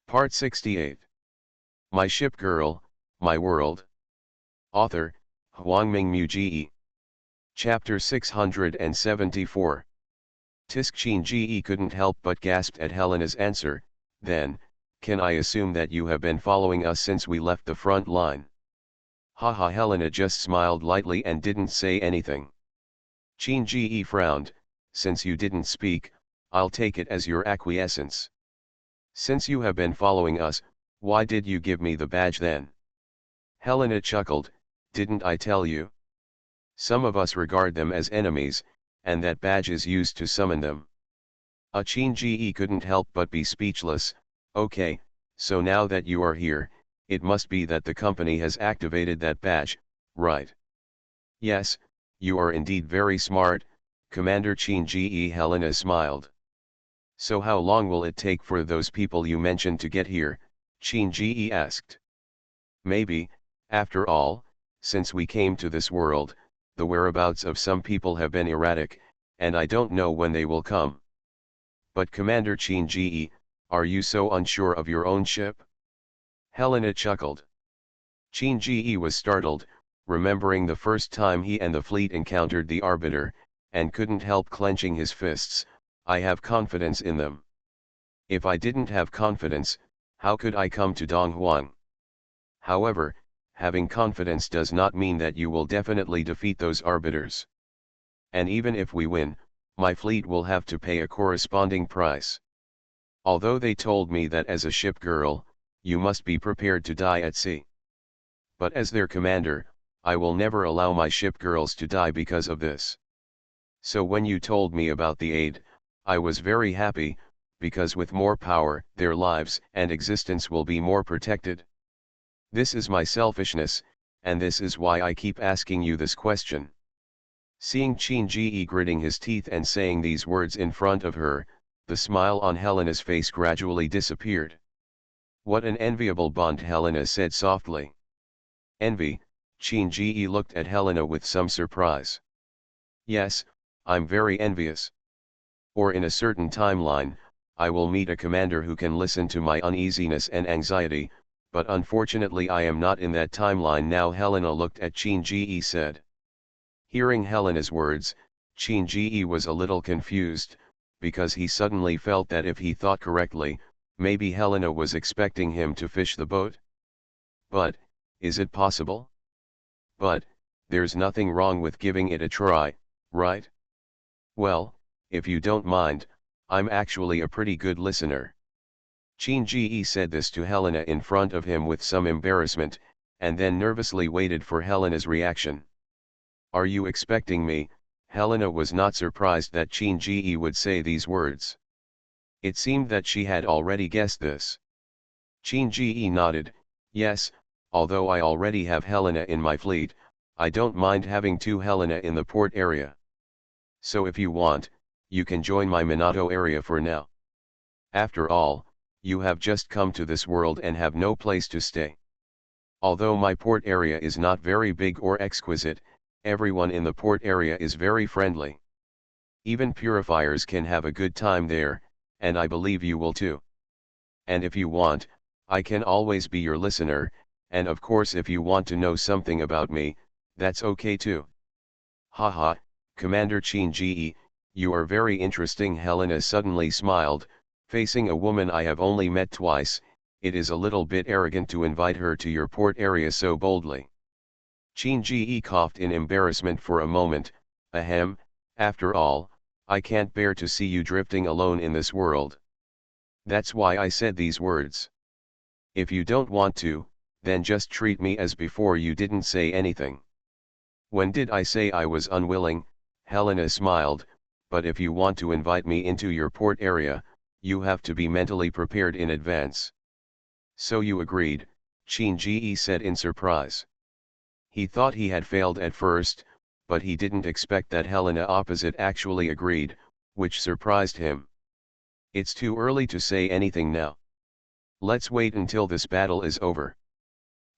Part 68. My Ship Girl, My World. Author, Huangming Mu. Chapter 674. Tiskchin Ge couldn't help but gasped at Helena's answer. Then, can I assume that you have been following us since we left the front line? Haha. Helena just smiled lightly and didn't say anything. Qin Ge frowned. Since you didn't speak, I'll take it as your acquiescence. Since you have been following us, why did you give me the badge then? Helena chuckled. Didn't I tell you? Some of us regard them as enemies, and that badge is used to summon them. Qin Ge couldn't help but be speechless. Okay, so now that you are here, it must be that the company has activated that badge, right? Yes, you are indeed very smart, Commander Qin Ge. Helena smiled. So how long will it take for those people you mentioned to get here? Qin Ge asked. Maybe, after all, since we came to this world, the whereabouts of some people have been erratic, and I don't know when they will come. But Commander Qin Ge, are you so unsure of your own ship? Helena chuckled. Qin Ge was startled, remembering the first time he and the fleet encountered the Arbiter, and couldn't help clenching his fists. I have confidence in them. If I didn't have confidence, how could I come to Donghuang? However, having confidence does not mean that you will definitely defeat those arbiters. And even if we win, my fleet will have to pay a corresponding price. Although they told me that as a ship girl, you must be prepared to die at sea. But as their commander, I will never allow my ship girls to die because of this. So when you told me about the aid, I was very happy, because with more power, their lives and existence will be more protected. This is my selfishness, and this is why I keep asking you this question. Seeing Qin Ge gritting his teeth and saying these words in front of her, the smile on Helena's face gradually disappeared. What an enviable bond, Helena said softly. Envy? Qin Ge looked at Helena with some surprise. Yes, I'm very envious. Or in a certain timeline, I will meet a commander who can listen to my uneasiness and anxiety, but unfortunately I am not in that timeline now. Helena looked at Qin Ge said. Hearing Helena's words, Qin Ge was a little confused, because he suddenly felt that if he thought correctly, maybe Helena was expecting him to fish the boat. But, is it possible? But, there's nothing wrong with giving it a try, right? Well, if you don't mind, I'm actually a pretty good listener. Qin Ge said this to Helena in front of him with some embarrassment, and then nervously waited for Helena's reaction. Are you expecting me? Helena was not surprised that Qin Ge would say these words. It seemed that she had already guessed this. Qin Ge nodded. Yes, although I already have Helena in my fleet, I don't mind having two Helena in the port area. So if you want, you can join my Minato area for now. After all, you have just come to this world and have no place to stay. Although my port area is not very big or exquisite, everyone in the port area is very friendly. Even purifiers can have a good time there, and I believe you will too. And if you want, I can always be your listener, and of course if you want to know something about me, that's okay too. Haha, Commander Qin Ge, you are very interesting. Helena suddenly smiled. Facing a woman I have only met twice, it is a little bit arrogant to invite her to your port area so boldly. Qin Ge coughed in embarrassment for a moment. Ahem, after all, I can't bear to see you drifting alone in this world. That's why I said these words. If you don't want to, then just treat me as before. You didn't say anything. When did I say I was unwilling? Helena smiled, but if you want to invite me into your port area, you have to be mentally prepared in advance. So you agreed? Qin Ge said in surprise. He thought he had failed at first, but he didn't expect that Helena opposite actually agreed, which surprised him. It's too early to say anything now. Let's wait until this battle is over.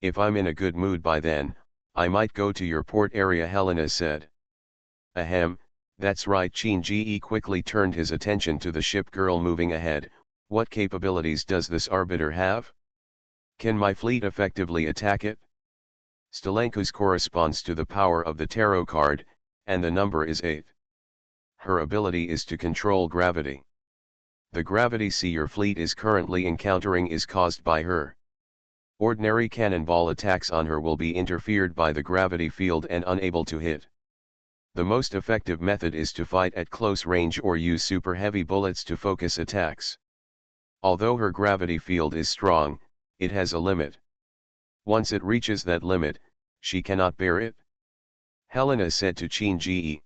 If I'm in a good mood by then, I might go to your port area, Helena said. Ahem, that's right. Qin Ge quickly turned his attention to the ship girl moving ahead, What capabilities does this arbiter have? Can my fleet effectively attack it? Stelenko's corresponds to the power of the tarot card, and the number is 8. Her ability is to control gravity. The gravity sea your fleet is currently encountering is caused by her. Ordinary cannonball attacks on her will be interfered by the gravity field and unable to hit. The most effective method is to fight at close range or use super heavy bullets to focus attacks. Although her gravity field is strong, it has a limit. Once it reaches that limit, she cannot bear it. Helena said to Qin Ji.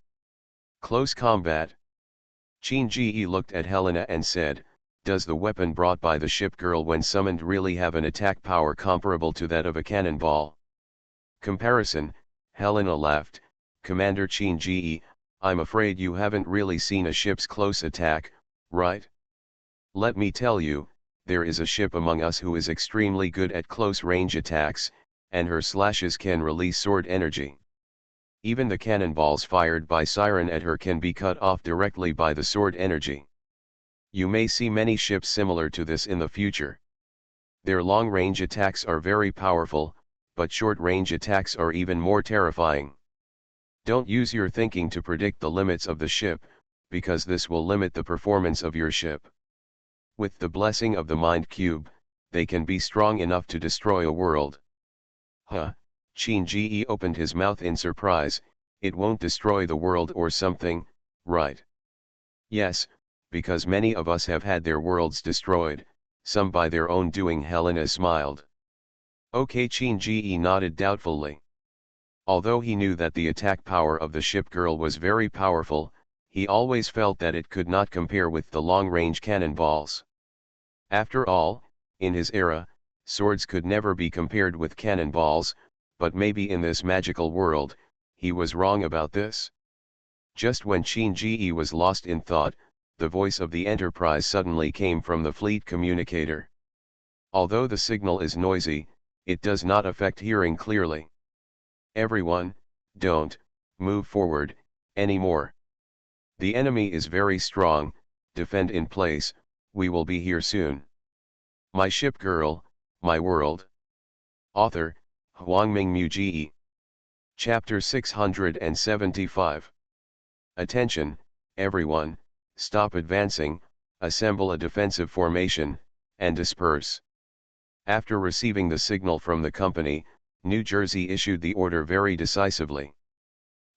Close combat. Qin Ji looked at Helena and said, does the weapon brought by the ship girl when summoned really have an attack power comparable to that of a cannonball? Comparison, Helena laughed, Commander Qin Ji, I'm afraid you haven't really seen a ship's close attack, right? Let me tell you, there is a ship among us who is extremely good at close-range attacks, and her slashes can release sword energy. Even the cannonballs fired by Siren at her can be cut off directly by the sword energy. You may see many ships similar to this in the future. Their long-range attacks are very powerful, but short-range attacks are even more terrifying. Don't use your thinking to predict the limits of the ship, because this will limit the performance of your ship. With the blessing of the Mind Cube, they can be strong enough to destroy a world. Huh, Qin Ji opened his mouth in surprise, it won't destroy the world or something, right? Yes, because many of us have had their worlds destroyed, some by their own doing. Helena smiled. Okay, Qin Ji nodded doubtfully. Although he knew that the attack power of the ship girl was very powerful, he always felt that it could not compare with the long-range cannonballs. After all, in his era, swords could never be compared with cannonballs, but maybe in this magical world, he was wrong about this. Just when Qin Ji was lost in thought, the voice of the Enterprise suddenly came from the fleet communicator. Although the signal is noisy, it does not affect hearing clearly. Everyone, don't move forward anymore. The enemy is very strong, defend in place, we will be here soon. My ship girl, my world. Author, Huangming Ji. Chapter 675. Attention, everyone, stop advancing, assemble a defensive formation, and disperse. After receiving the signal from the company, New Jersey issued the order very decisively.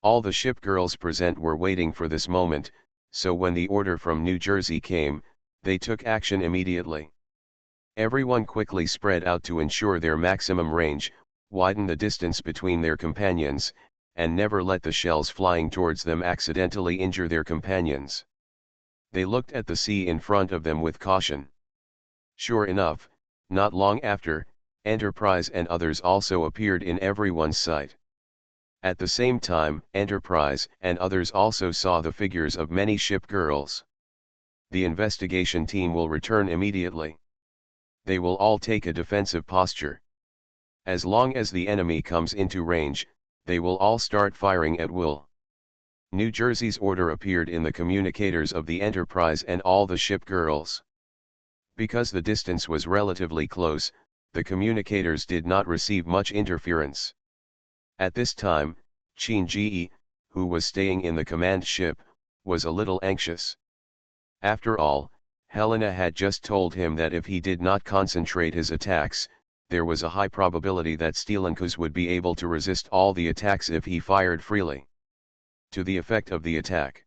All the ship girls present were waiting for this moment, so when the order from New Jersey came, they took action immediately. Everyone quickly spread out to ensure their maximum range, widen the distance between their companions, and never let the shells flying towards them accidentally injure their companions. They looked at the sea in front of them with caution. Sure enough, not long after, Enterprise and others also appeared in everyone's sight. At the same time, Enterprise and others also saw the figures of many ship girls. The investigation team will return immediately. They will all take a defensive posture. As long as the enemy comes into range, they will all start firing at will. New Jersey's order appeared in the communicators of the Enterprise and all the ship girls. Because the distance was relatively close, the communicators did not receive much interference. At this time, Qin Ji, who was staying in the command ship, was a little anxious. After all, Helena had just told him that if he did not concentrate his attacks, there was a high probability that Stelenkus would be able to resist all the attacks if he fired freely. To the effect of the attack.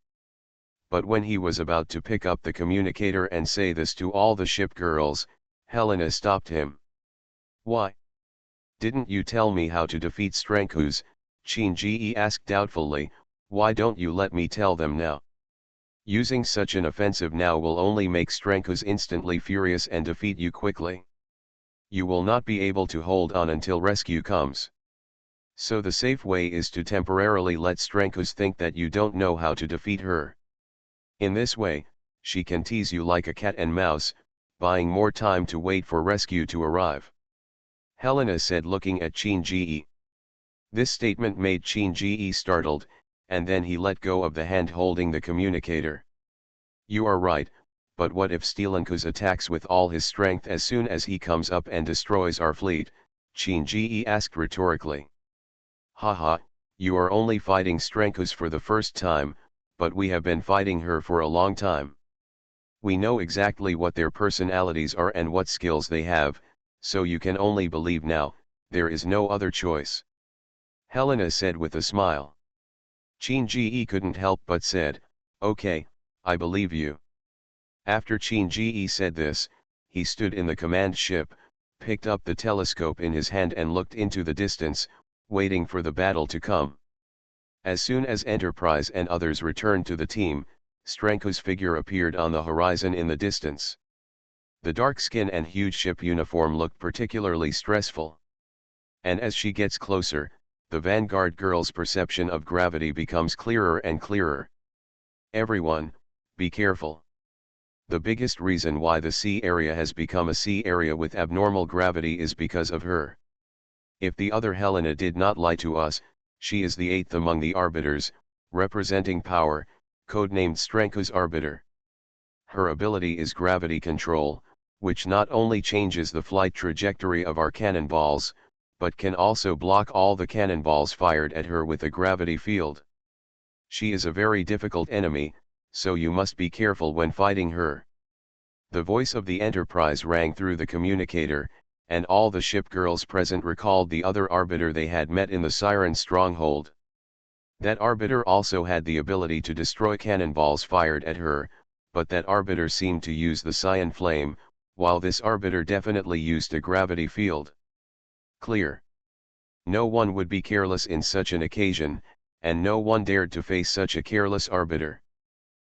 But when he was about to pick up the communicator and say this to all the ship girls, Helena stopped him. Why? Didn't you tell me how to defeat Stelenkus? Qin Ji asked doubtfully, why don't you let me tell them now? Using such an offensive now will only make Stelenkus instantly furious and defeat you quickly. You will not be able to hold on until rescue comes. So the safe way is to temporarily let Stelenkus think that you don't know how to defeat her. In this way, she can tease you like a cat and mouse, buying more time to wait for rescue to arrive. Helena said, looking at Qin Ji. This statement made Qin Ji startled, and then he let go of the hand holding the communicator. You are right, But what if Stelankus attacks with all his strength as soon as he comes up and destroys our fleet? Shinji asked rhetorically. Haha, you are only fighting Stelankus for the first time, but we have been fighting her for a long time. We know exactly what their personalities are and what skills they have, so you can only believe now, there is no other choice. Helena said with a smile. Shinji couldn't help but said, okay, I believe you. After Shinji said this, he stood in the command ship, picked up the telescope in his hand and looked into the distance, waiting for the battle to come. As soon as Enterprise and others returned to the team, Stelankus' figure appeared on the horizon in the distance. The dark skin and huge ship uniform looked particularly stressful. And as she gets closer, the Vanguard girl's perception of gravity becomes clearer and clearer. Everyone, be careful. The biggest reason why the sea area has become a sea area with abnormal gravity is because of her. If the other Helena did not lie to us, she is the 8th among the arbiters, representing power, codenamed Stelankus Arbiter. Her ability is gravity control, which not only changes the flight trajectory of our cannonballs, but can also block all the cannonballs fired at her with a gravity field. She is a very difficult enemy, so you must be careful when fighting her. The voice of the Enterprise rang through the communicator, and all the ship girls present recalled the other arbiter they had met in the Siren stronghold. That arbiter also had the ability to destroy cannonballs fired at her, but that arbiter seemed to use the cyan flame, while this arbiter definitely used a gravity field. Clear. No one would be careless in such an occasion, and no one dared to face such a careless arbiter.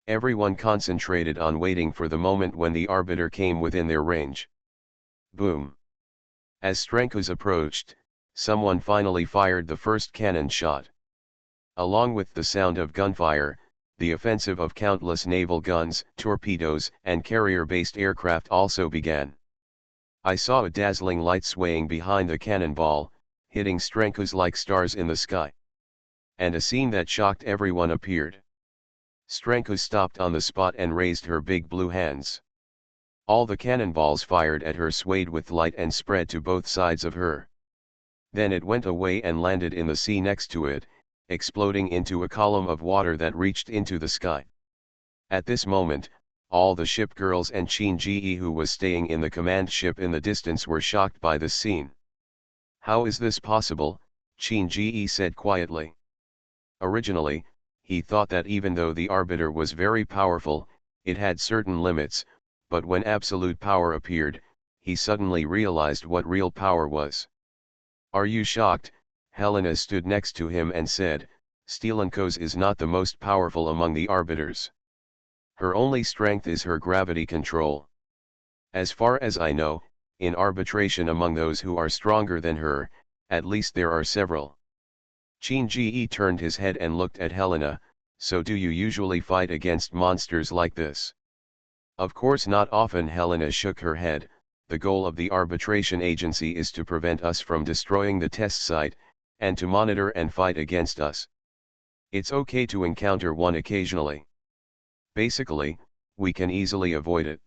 Everyone concentrated on waiting for the moment when the arbiter came within their range. Boom. As Stelankus approached, someone finally fired the first cannon shot. Along with the sound of gunfire, the offensive of countless naval guns, torpedoes, and carrier-based aircraft also began. I saw a dazzling light swaying behind the cannonball, hitting Stelankus like stars in the sky. And a scene that shocked everyone appeared. Stelankus stopped on the spot and raised her big blue hands. All the cannonballs fired at her swayed with light and spread to both sides of her. Then it went away and landed in the sea next to it, exploding into a column of water that reached into the sky. At this moment, all the ship girls and Shinji who was staying in the command ship in the distance were shocked by this scene. How is this possible? Shinji said quietly. Originally, he thought that even though the arbiter was very powerful, it had certain limits, but when absolute power appeared, he suddenly realized what real power was. Are you shocked? Helena stood next to him and said, Stelankus is not the most powerful among the arbiters. Her only strength is her gravity control. As far as I know, in arbitration among those who are stronger than her, at least there are several. Shinji turned his head and looked at Helena. So do you usually fight against monsters like this? Of course not often. Helena shook her head. The goal of the arbitration agency is to prevent us from destroying the test site, and to monitor and fight against us. It's okay to encounter one occasionally. Basically, we can easily avoid it.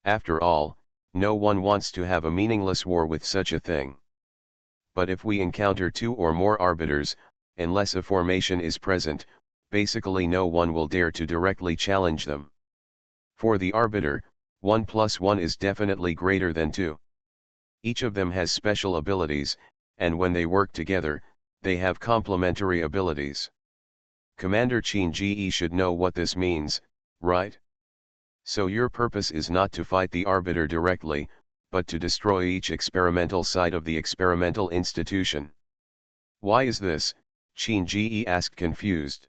After all, no one wants to have a meaningless war with such a thing. But if we encounter 2 or more arbiters, unless a formation is present, basically no one will dare to directly challenge them. For the arbiter, 1 plus 1 is definitely greater than 2. Each of them has special abilities, and when they work together, they have complementary abilities. Commander Shinji should know what this means, right? So your purpose is not to fight the arbiter directly, but to destroy each experimental site of the experimental institution. Why is this? Shinji asked confused.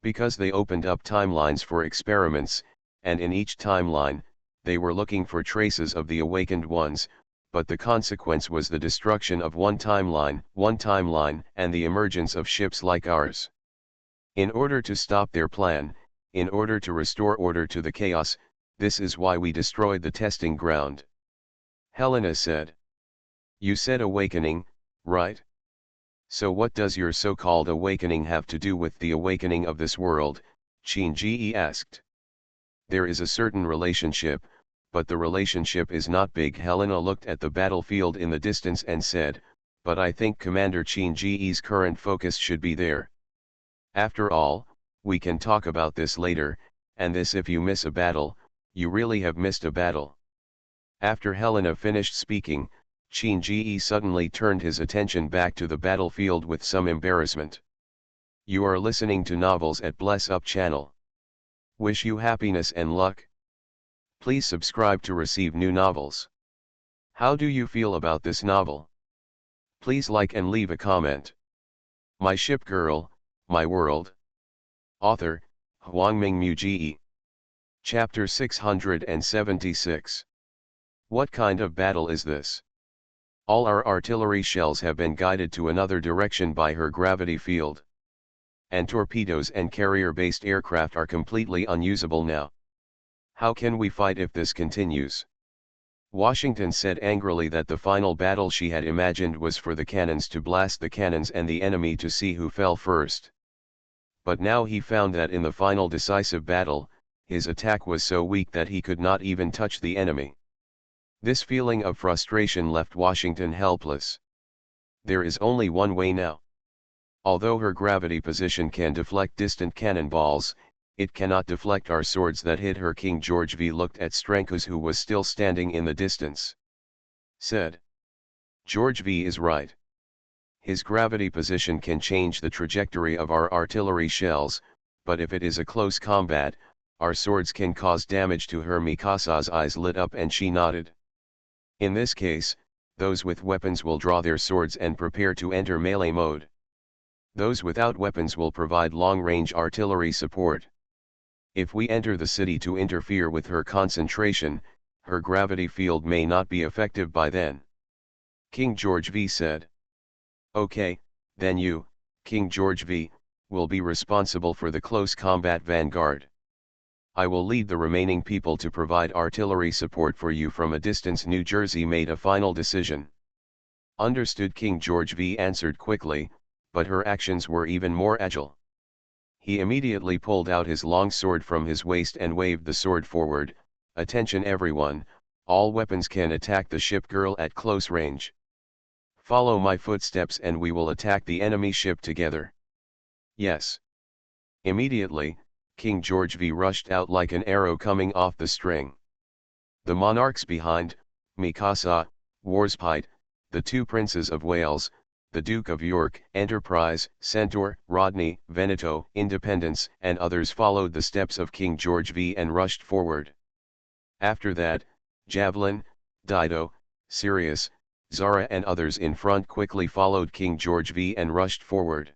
Because they opened up timelines for experiments, and in each timeline, they were looking for traces of the awakened ones, but the consequence was the destruction of one timeline, and the emergence of ships like ours. In order to stop their plan, in order to restore order to the chaos, this is why we destroyed the testing ground. Helena said. You said awakening, right? So what does your so-called awakening have to do with the awakening of this world? Shinji asked. There is a certain relationship, but the relationship is not big. Helena looked at the battlefield in the distance and said, but I think Commander Qin Ji's current focus should be there. After all, we can talk about this later, and this if you miss a battle, you really have missed a battle. After Helena finished speaking, Qin Ji suddenly turned his attention back to the battlefield with some embarrassment. You are listening to Novels at Bless Up channel. Wish you happiness and luck. Please subscribe to receive new novels. How do you feel about this novel? Please like and leave a comment. My Ship Girl, My World. Author, Huangming Mu. Chapter 676. What kind of battle is this? All our artillery shells have been guided to another direction by her gravity field. And torpedoes and carrier-based aircraft are completely unusable now. How can we fight if this continues? Washington said angrily that the final battle she had imagined was for the cannons to blast the cannons and the enemy to see who fell first. But now he found that in the final decisive battle, his attack was so weak that he could not even touch the enemy. This feeling of frustration left Washington helpless. There is only one way now. Although her gravity position can deflect distant cannonballs, it cannot deflect our swords that hit her. King George V looked at Strankus, who was still standing in the distance. Said, George V is right. His gravity position can change the trajectory of our artillery shells, but if it is a close combat, our swords can cause damage to her. Mikasa's eyes lit up and she nodded. In this case, those with weapons will draw their swords and prepare to enter melee mode. Those without weapons will provide long-range artillery support. If we enter the city to interfere with her concentration, her gravity field may not be effective by then. King George V said. Okay, then you, King George V, will be responsible for the close combat vanguard. I will lead the remaining people to provide artillery support for you from a distance. New Jersey made a final decision. Understood. King George V answered quickly, but her actions were even more agile. He immediately pulled out his long sword from his waist and waved the sword forward. Attention everyone, all weapons can attack the ship girl at close range. Follow my footsteps and we will attack the enemy ship together. Yes. Immediately, King George V rushed out like an arrow coming off the string. The monarchs behind, Mikasa, Warspite, the two princes of Wales, the Duke of York, Enterprise, Centaur, Rodney, Veneto, Independence, and others followed the steps of King George V and rushed forward. After that, Javelin, Dido, Sirius, Zara and others in front quickly followed King George V and rushed forward.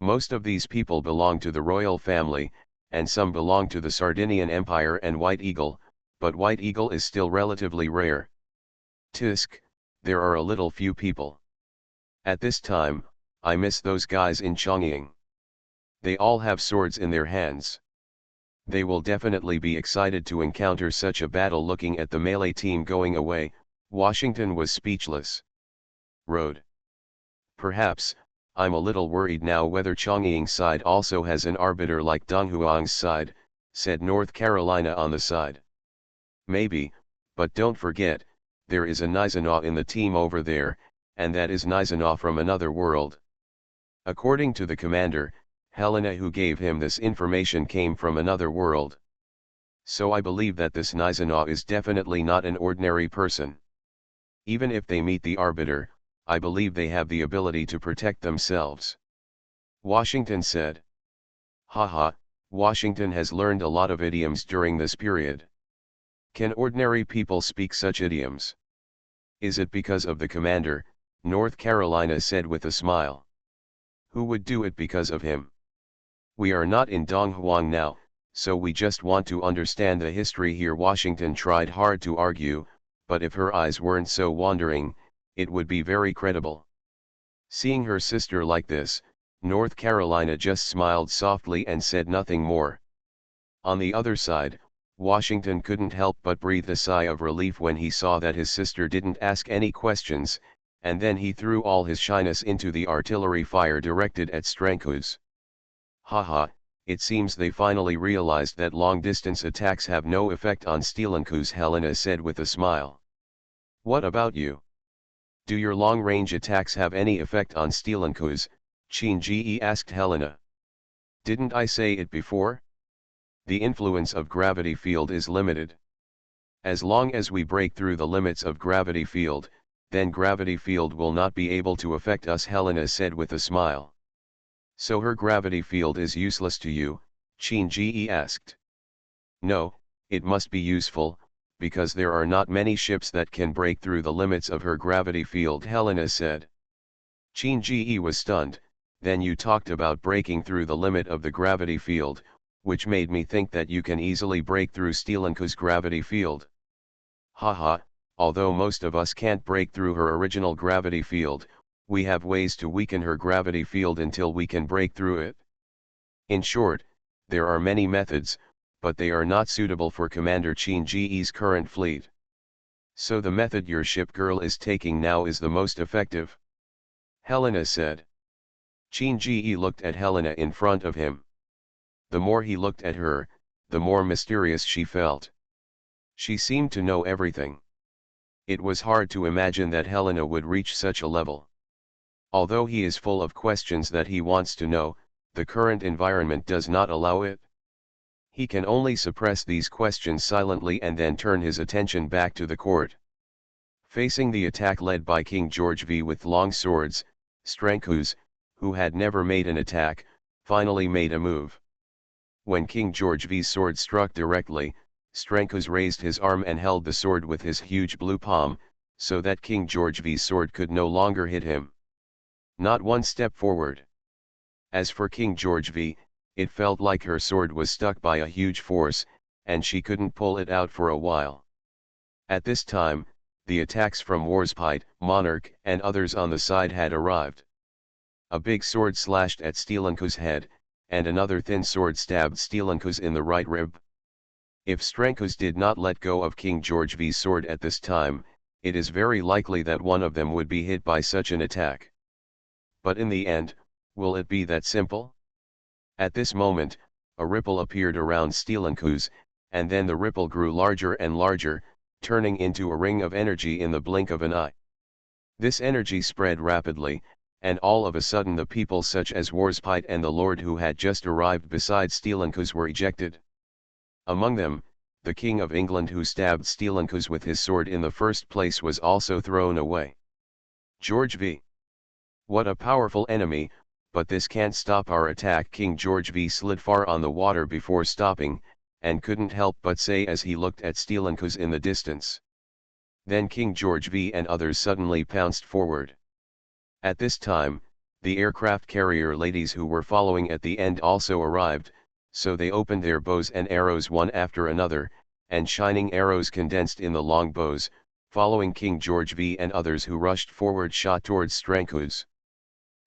Most of these people belong to the royal family, and some belong to the Sardinian Empire and White Eagle, but White Eagle is still relatively rare. Tisk, there are a little few people. At this time, I miss those guys in Chongying. They all have swords in their hands. They will definitely be excited to encounter such a battle. Looking at the melee team going away, Washington was speechless. Road. Perhaps, I'm a little worried now whether Chongying's side also has an arbiter like Donghuang's side, said North Carolina on the side. Maybe, but don't forget, there is a Nizanaw in the team over there, and that is Nizanaw from another world. According to the commander, Helena who gave him this information came from another world. So I believe that this Nizanaw is definitely not an ordinary person. Even if they meet the arbiter, I believe they have the ability to protect themselves. Washington said. Haha, Washington has learned a lot of idioms during this period. Can ordinary people speak such idioms? Is it because of the commander? North Carolina said with a smile. Who would do it because of him? We are not in Donghuang now, so we just want to understand the history here. Washington tried hard to argue, but if her eyes weren't so wandering, it would be very credible. Seeing her sister like this, North Carolina just smiled softly and said nothing more. On the other side, Washington couldn't help but breathe a sigh of relief when he saw that his sister didn't ask any questions, and then he threw all his shyness into the artillery fire directed at Strankus. Haha, it seems they finally realized that long-distance attacks have no effect on Steelenkuz, Helena said with a smile. What about you? Do your long-range attacks have any effect on Steelenkuz? Qin asked Helena. Didn't I say it before? The influence of gravity field is limited. As long as we break through the limits of gravity field, then gravity field will not be able to affect us, Helena said with a smile. So her gravity field is useless to you? Qin asked. No, it must be useful, because there are not many ships that can break through the limits of her gravity field, Helena said. Qin was stunned. Then you talked about breaking through the limit of the gravity field, which made me think that you can easily break through Steelenkuz's gravity field. Haha, although most of us can't break through her original gravity field, we have ways to weaken her gravity field until we can break through it. In short, there are many methods, but they are not suitable for Commander Qin current fleet. So the method your ship girl is taking now is the most effective? Helena said. Qin looked at Helena in front of him. The more he looked at her, the more mysterious she felt. She seemed to know everything. It was hard to imagine that Helena would reach such a level. Although he is full of questions that he wants to know, the current environment does not allow it. He can only suppress these questions silently and then turn his attention back to the court. Facing the attack led by King George V with long swords, Steelenkuz, who had never made an attack, finally made a move. When King George V's sword struck directly, Steelenkuz raised his arm and held the sword with his huge blue palm, so that King George V's sword could no longer hit him. Not one step forward. As for King George V, it felt like her sword was stuck by a huge force, and she couldn't pull it out for a while. At this time, the attacks from Warspite, Monarch, and others on the side had arrived. A big sword slashed at Steelenkuz's head, and another thin sword stabbed Steelenkuz in the right rib. If Steelenkuz did not let go of King George V's sword at this time, it is very likely that one of them would be hit by such an attack. But in the end, will it be that simple? At this moment, a ripple appeared around Steelenkuz, and then the ripple grew larger and larger, turning into a ring of energy in the blink of an eye. This energy spread rapidly, and all of a sudden the people such as Warspite and the Lord who had just arrived beside Steelenkuz were ejected. Among them, the King of England who stabbed Steelenkuz with his sword in the first place was also thrown away. George V. What a powerful enemy, but this can't stop our attack. King George V slid far on the water before stopping, and couldn't help but say as he looked at Steelenkuz in the distance. Then King George V and others suddenly pounced forward. At this time, the aircraft carrier ladies who were following at the end also arrived, so they opened their bows and arrows one after another, and shining arrows condensed in the long bows, following King George V and others who rushed forward shot towards Steelenkuz.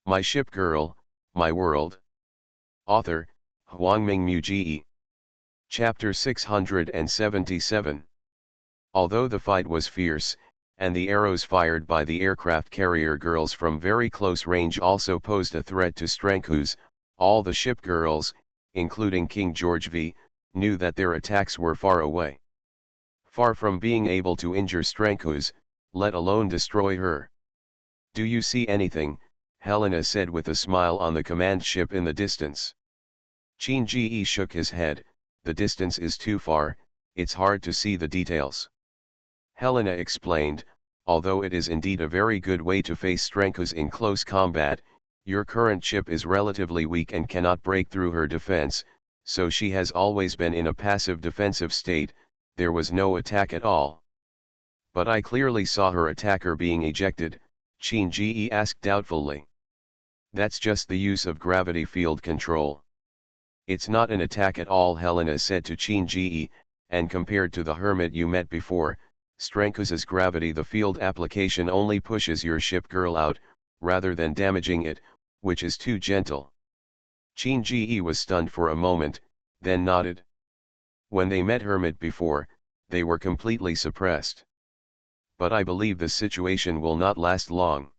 My Ship Girl, My World. Author, Huangming Mu. Chapter 677. Although the fight was fierce, and the arrows fired by the aircraft carrier girls from very close range also posed a threat to Steelenkuz, all the ship girls, including King George V, knew that their attacks were far away. Far from being able to injure Steelenkuz, let alone destroy her. Do you see anything? Helena said with a smile on the command ship in the distance. Qin shook his head. The distance is too far, it's hard to see the details. Helena explained, although it is indeed a very good way to face Steelenkuz in close combat, your current ship is relatively weak and cannot break through her defense, so she has always been in a passive defensive state, there was no attack at all. But I clearly saw her attacker being ejected, Qin asked doubtfully. That's just the use of gravity field control. It's not an attack at all, Helena said to Qin, and compared to the hermit you met before, Steelenkuz's gravity the field application only pushes your ship girl out, rather than damaging it, which is too gentle. Qin was stunned for a moment, then nodded. When they met hermit before, they were completely suppressed. But I believe the situation will not last long.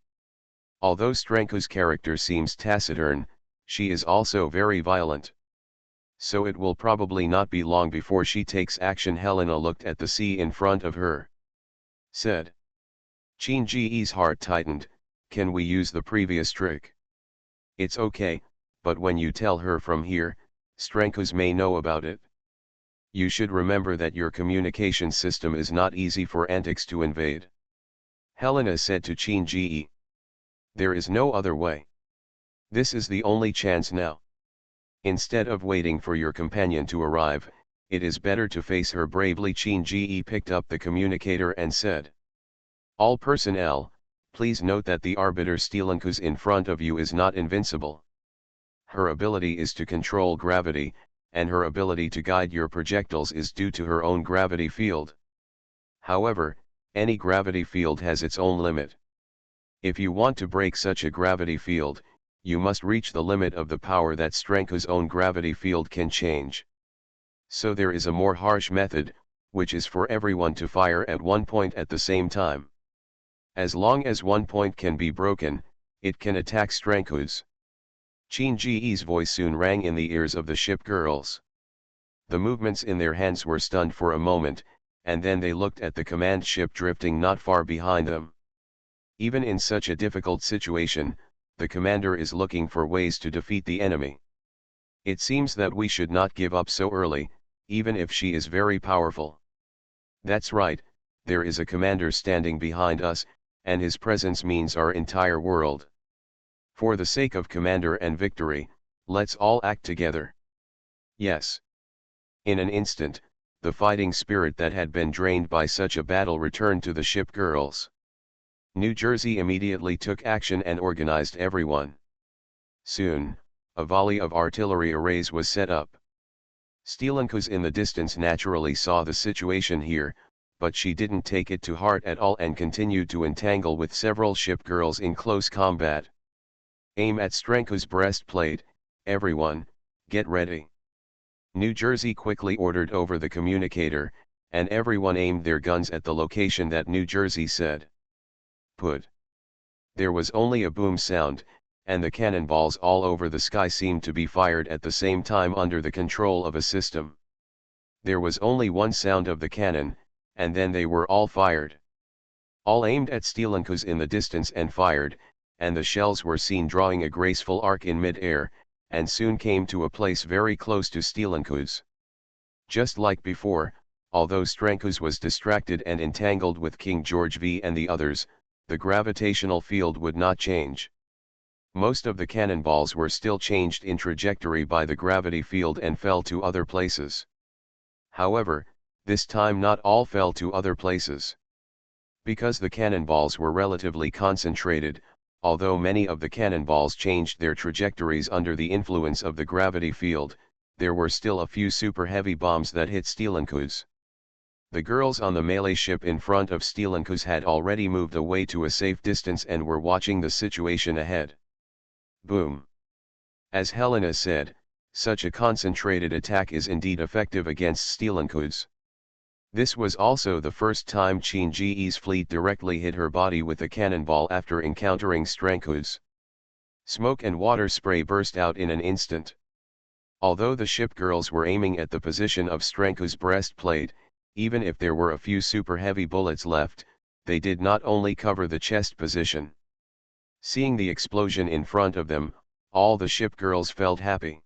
Although Steelenkuz's character seems taciturn, she is also very violent. So it will probably not be long before she takes action. Helena looked at the sea in front of her. Said. Qin Ji's heart tightened. Can we use the previous trick? It's okay, but when you tell her from here, Strankos may know about it. You should remember that your communication system is not easy for antics to invade. Helena said to Qin Ji. There is no other way. This is the only chance now. Instead of waiting for your companion to arrive, it is better to face her bravely. Qin Ji picked up the communicator and said. All personnel, please note that the Arbiter Steelankus in front of you is not invincible. Her ability is to control gravity, and her ability to guide your projectiles is due to her own gravity field. However, any gravity field has its own limit. If you want to break such a gravity field, you must reach the limit of the power that Stranko's own gravity field can change. So there is a more harsh method, which is for everyone to fire at one point at the same time. As long as one point can be broken, it can attack Strankos. Qin Ji's voice soon rang in the ears of the ship girls. The movements in their hands were stunned for a moment, and then they looked at the command ship drifting not far behind them. Even in such a difficult situation, the commander is looking for ways to defeat the enemy. It seems that we should not give up so early, even if she is very powerful. That's right, there is a commander standing behind us, and his presence means our entire world. For the sake of commander and victory, let's all act together. Yes. In an instant, the fighting spirit that had been drained by such a battle returned to the ship girls. New Jersey immediately took action and organized everyone. Soon, a volley of artillery arrays was set up. Steelankus in the distance naturally saw the situation here, but she didn't take it to heart at all and continued to entangle with several ship girls in close combat. Aim at Stranko's breastplate, everyone, get ready. New Jersey quickly ordered over the communicator, and everyone aimed their guns at the location that New Jersey said. Put. There was only a boom sound, and the cannonballs all over the sky seemed to be fired at the same time under the control of a system. There was only one sound of the cannon, and then they were all fired. All aimed at Steelankus in the distance and fired, and the shells were seen drawing a graceful arc in mid-air, and soon came to a place very close to Steelankus. Just like before, although Strankus was distracted and entangled with King George V and the others, the gravitational field would not change. Most of the cannonballs were still changed in trajectory by the gravity field and fell to other places. However, this time not all fell to other places. Because the cannonballs were relatively concentrated, although many of the cannonballs changed their trajectories under the influence of the gravity field, there were still a few super heavy bombs that hit Steelankus. The girls on the melee ship in front of Steelankus had already moved away to a safe distance and were watching the situation ahead. Boom. As Helena said, such a concentrated attack is indeed effective against Steelankus. This was also the first time Qin Ji's fleet directly hit her body with a cannonball after encountering Strankus. Smoke and water spray burst out in an instant. Although the ship girls were aiming at the position of Strankus' breastplate, even if there were a few super heavy bullets left, they did not only cover the chest position. Seeing the explosion in front of them, all the ship girls felt happy.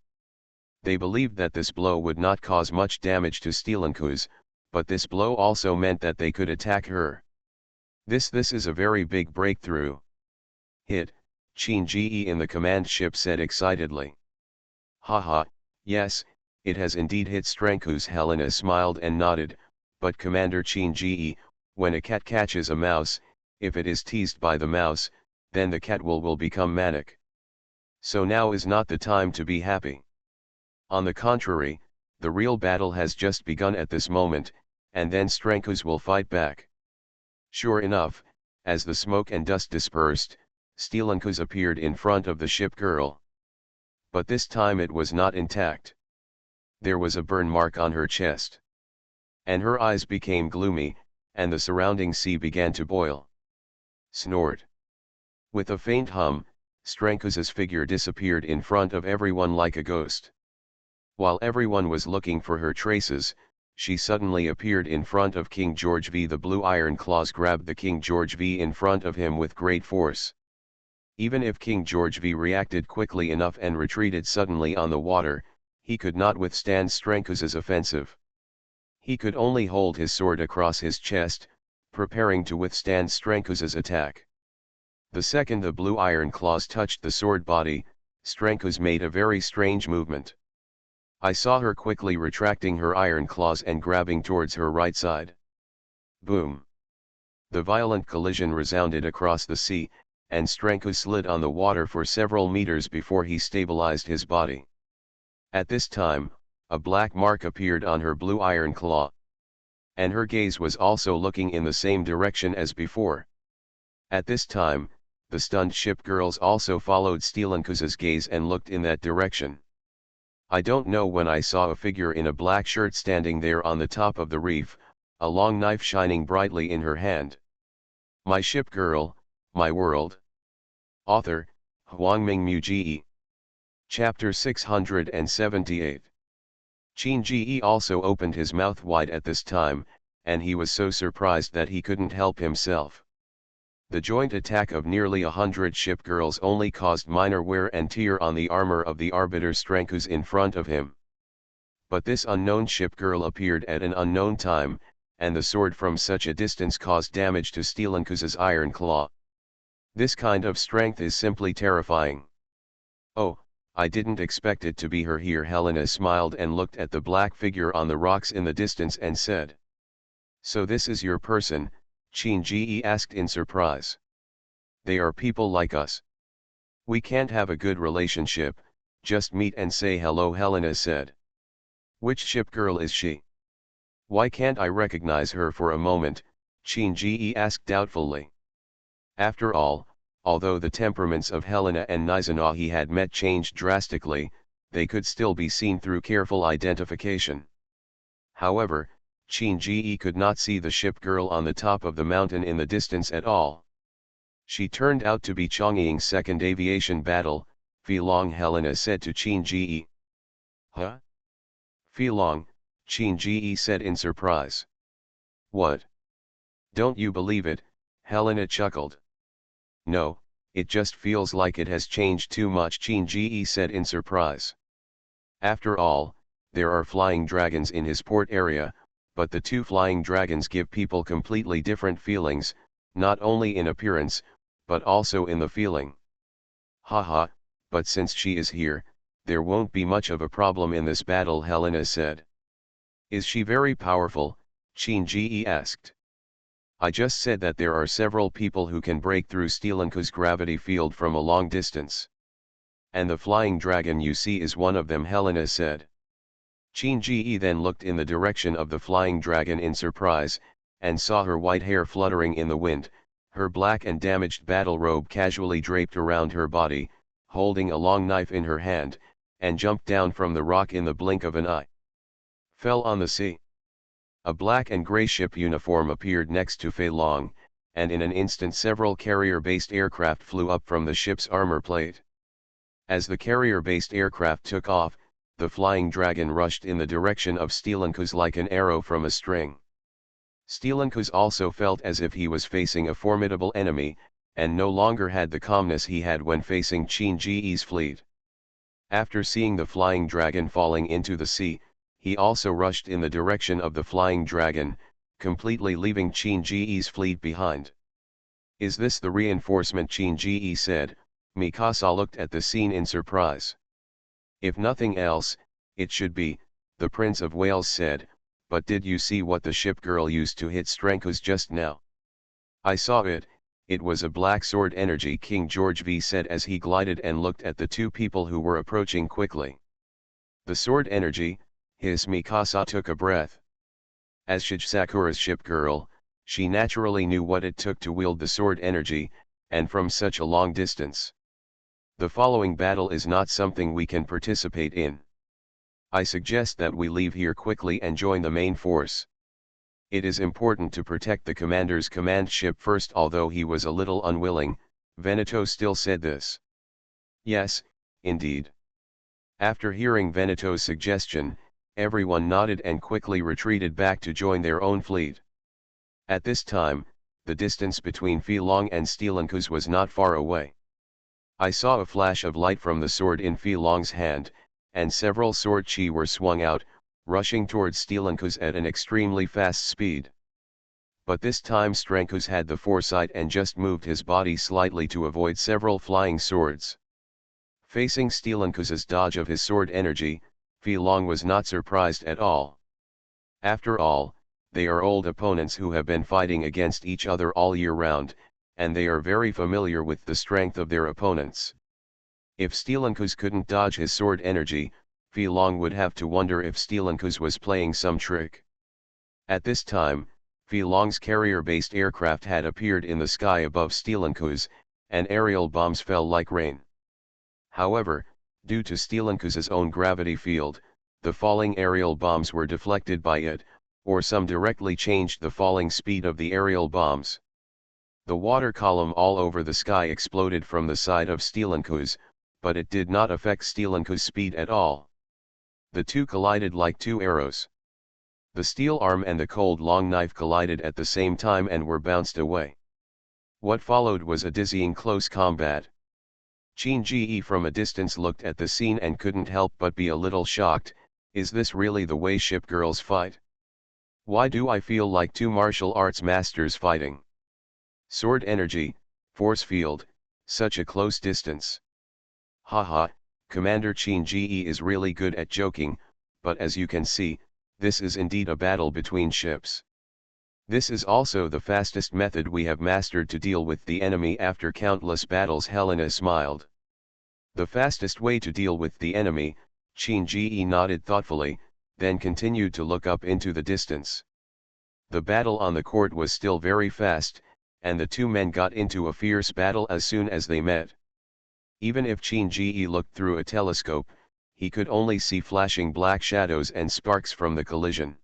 They believed that this blow would not cause much damage to Steelankus, but this blow also meant that they could attack her. This is a very big breakthrough. Hit, Qin Ji in the command ship said excitedly. Haha, yes, it has indeed hit Strankus. Helena smiled and nodded, but Commander Qin Ji, when a cat catches a mouse, if it is teased by the mouse, then the cat will become manic. So now is not the time to be happy. On the contrary, the real battle has just begun at this moment, and then Strankus will fight back. Sure enough, as the smoke and dust dispersed, Steelankus appeared in front of the ship girl. But this time it was not intact. There was a burn mark on her chest. And her eyes became gloomy, and the surrounding sea began to boil. Snort. With a faint hum, Strankus's figure disappeared in front of everyone like a ghost. While everyone was looking for her traces, she suddenly appeared in front of King George V. The blue iron claws grabbed the King George V in front of him with great force. Even if King George V reacted quickly enough and retreated suddenly on the water, he could not withstand Strankoz's offensive. He could only hold his sword across his chest, preparing to withstand Strankoz's attack. The second the blue iron claws touched the sword body, Strankoz made a very strange movement. I saw her quickly retracting her iron claws and grabbing towards her right side. Boom! The violent collision resounded across the sea, and Strankoz slid on the water for several meters before he stabilized his body. At this time, a black mark appeared on her blue iron claw. And her gaze was also looking in the same direction as before. At this time, the stunned ship girls also followed Steelenkoz's gaze and looked in that direction. I don't know when I saw a figure in a black shirt standing there on the top of the reef, a long knife shining brightly in her hand. My ship girl, my world. Author, Huangming Mu. Chapter 678. Qin Ji also opened his mouth wide at this time, and he was so surprised that he couldn't help himself. The joint attack of nearly 100 ship girls only caused minor wear and tear on the armor of the arbiter Strankoz in front of him. But this unknown ship girl appeared at an unknown time, and the sword from such a distance caused damage to Steelenkoz's iron claw. This kind of strength is simply terrifying. Oh, I didn't expect it to be her here. Helena smiled and looked at the black figure on the rocks in the distance and said. So this is your person? Qin Ji asked in surprise. They are people like us. We can't have a good relationship, just meet and say hello, Helena said. Which ship girl is she? Why can't I recognize her for a moment? Qin Ji asked doubtfully. After all, although the temperaments of Helena and Nizanah he had met changed drastically, they could still be seen through careful identification. However, Qin Ji could not see the ship girl on the top of the mountain in the distance at all. She turned out to be Chongying's second aviation battle, Filong, Helena said to Qin Ji. Huh? Filong, Qin Ji said in surprise. What? Don't you believe it? Helena chuckled. No, it just feels like it has changed too much, Qin Ji said in surprise. After all, there are flying dragons in his port area, but the two flying dragons give people completely different feelings, not only in appearance, but also in the feeling. Haha, but since she is here, there won't be much of a problem in this battle, Helena said. Is she very powerful? Qin Ji asked. I just said that there are several people who can break through Steelenkoz's gravity field from a long distance. And the flying dragon you see is one of them, Helena said. Qin Ji then looked in the direction of the flying dragon in surprise, and saw her white hair fluttering in the wind, her black and damaged battle robe casually draped around her body, holding a long knife in her hand, and jumped down from the rock in the blink of an eye. Fell on the sea. A black and gray ship uniform appeared next to Fei Long, and in an instant several carrier-based aircraft flew up from the ship's armor plate. As the carrier-based aircraft took off, the flying dragon rushed in the direction of Steelenkoz like an arrow from a string. Steelenkoz also felt as if he was facing a formidable enemy, and no longer had the calmness he had when facing Qin Ji's fleet. After seeing the flying dragon falling into the sea, he also rushed in the direction of the flying dragon, completely leaving Qin Ji's fleet behind. Is this the reinforcement? Qin Ji said. Mikasa looked at the scene in surprise. If nothing else, it should be, the Prince of Wales said, but did you see what the ship girl used to hit Strankoz just now? I saw it, it was a black sword energy, King George V said as he glided and looked at the two people who were approaching quickly. The sword energy, his Mikasa took a breath. As should Sakura's ship girl, she naturally knew what it took to wield the sword energy, and from such a long distance. The following battle is not something we can participate in. I suggest that we leave here quickly and join the main force. It is important to protect the commander's command ship first. Although he was a little unwilling, Veneto still said this. Yes, indeed. After hearing Veneto's suggestion, everyone nodded and quickly retreated back to join their own fleet. At this time, the distance between Filong and Steelenkuz was not far away. I saw a flash of light from the sword in Filong's hand, and several sword chi were swung out, rushing towards Steelenkuz at an extremely fast speed. But this time Steelenkuz had the foresight and just moved his body slightly to avoid several flying swords. Facing Steelenkuz's dodge of his sword energy, Filong was not surprised at all. After all, they are old opponents who have been fighting against each other all year round, and they are very familiar with the strength of their opponents. If Steelenkuz couldn't dodge his sword energy, Filong would have to wonder if Steelenkuz was playing some trick. At this time, Filong's carrier-based aircraft had appeared in the sky above Steelenkuz, and aerial bombs fell like rain. However, due to Steelenkuz's own gravity field, the falling aerial bombs were deflected by it, or some directly changed the falling speed of the aerial bombs. The water column all over the sky exploded from the side of Steelenkuz, but it did not affect Steelenkuz's speed at all. The two collided like two arrows. The steel arm and the cold long knife collided at the same time and were bounced away. What followed was a dizzying close combat. Qin Ji from a distance looked at the scene and couldn't help but be a little shocked. Is this really the way ship girls fight? Why do I feel like two martial arts masters fighting? Sword energy, force field, such a close distance. Haha, Commander Qin Ji is really good at joking, but as you can see, this is indeed a battle between ships. This is also the fastest method we have mastered to deal with the enemy after countless battles. Helena smiled. The fastest way to deal with the enemy, Qin Ji nodded thoughtfully, then continued to look up into the distance. The battle on the court was still very fast, and the two men got into a fierce battle as soon as they met. Even if Qin Ji looked through a telescope, he could only see flashing black shadows and sparks from the collision.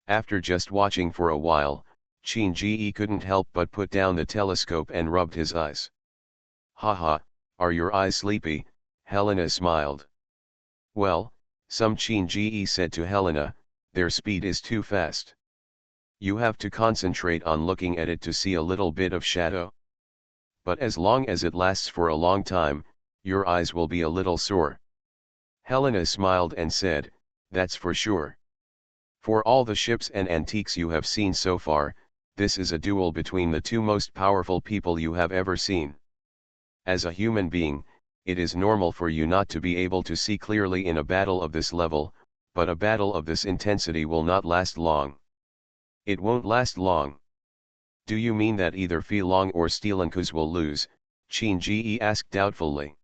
After just watching for a while, Qin Ji couldn't help but put down the telescope and rubbed his eyes. Haha, are your eyes sleepy? Helena smiled. Well, some Qin Ji said to Helena, their speed is too fast. You have to concentrate on looking at it to see a little bit of shadow. But as long as it lasts for a long time, your eyes will be a little sore. Helena smiled and said, that's for sure. For all the ships and antiques you have seen so far, this is a duel between the two most powerful people you have ever seen. As a human being, it is normal for you not to be able to see clearly in a battle of this level, but a battle of this intensity will not last long. It won't last long. Do you mean that either Filong or Steelenkuz will lose? Qin Ji asked doubtfully.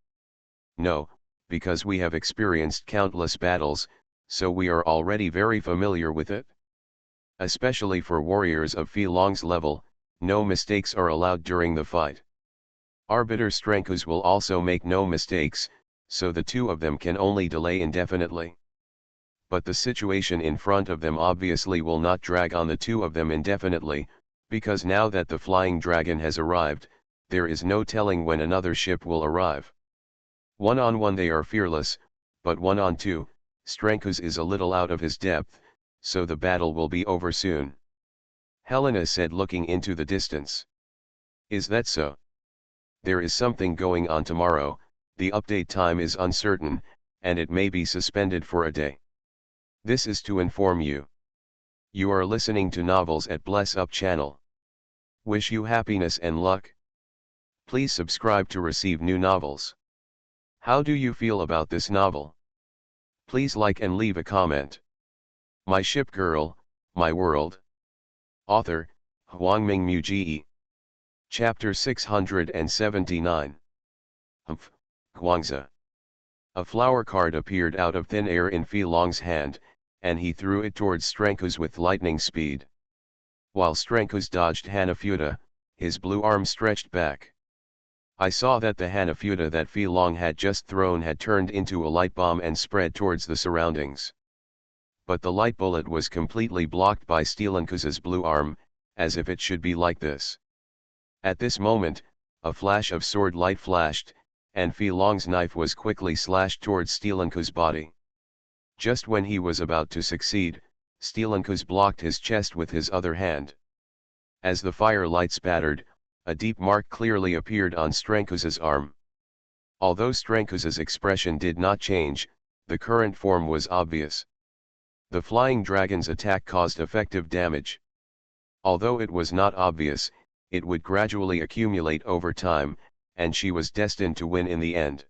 No, because we have experienced countless battles, so we are already very familiar with it. Especially for warriors of Filong's level, no mistakes are allowed during the fight. Arbiter Steelenkuz will also make no mistakes, so the two of them can only delay indefinitely. But the situation in front of them obviously will not drag on the two of them indefinitely, because now that the flying dragon has arrived, there is no telling when another ship will arrive. One-on-one they are fearless, but one-on-two, Steelenkuz is a little out of his depth, so the battle will be over soon. Helena said, looking into the distance. Is that so? There is something going on tomorrow, the update time is uncertain, and it may be suspended for a day. This is to inform you. You are listening to Novels at Bless Up channel. Wish you happiness and luck. Please subscribe to receive new novels. How do you feel about this novel? Please like and leave a comment. My Ship Girl, My World. Author, Huangming Muji. Chapter 679. Humph, Guangza. A flower card appeared out of thin air in Filong's hand, and he threw it towards Steelenkuz with lightning speed. While Steelenkuz dodged Hanafuda, his blue arm stretched back. I saw that the Hanafuda that Filong had just thrown had turned into a light bomb and spread towards the surroundings. But the light bullet was completely blocked by Steelenkuz's blue arm, as if it should be like this. At this moment, a flash of sword light flashed, and Fi Long's knife was quickly slashed towards Steelenko's body. Just when he was about to succeed, Steelenkos blocked his chest with his other hand. As the firelight spattered, a deep mark clearly appeared on Stenkos's arm. Although Stenkos's expression did not change, the current form was obvious. The flying dragon's attack caused effective damage. Although it was not obvious, it would gradually accumulate over time, and she was destined to win in the end.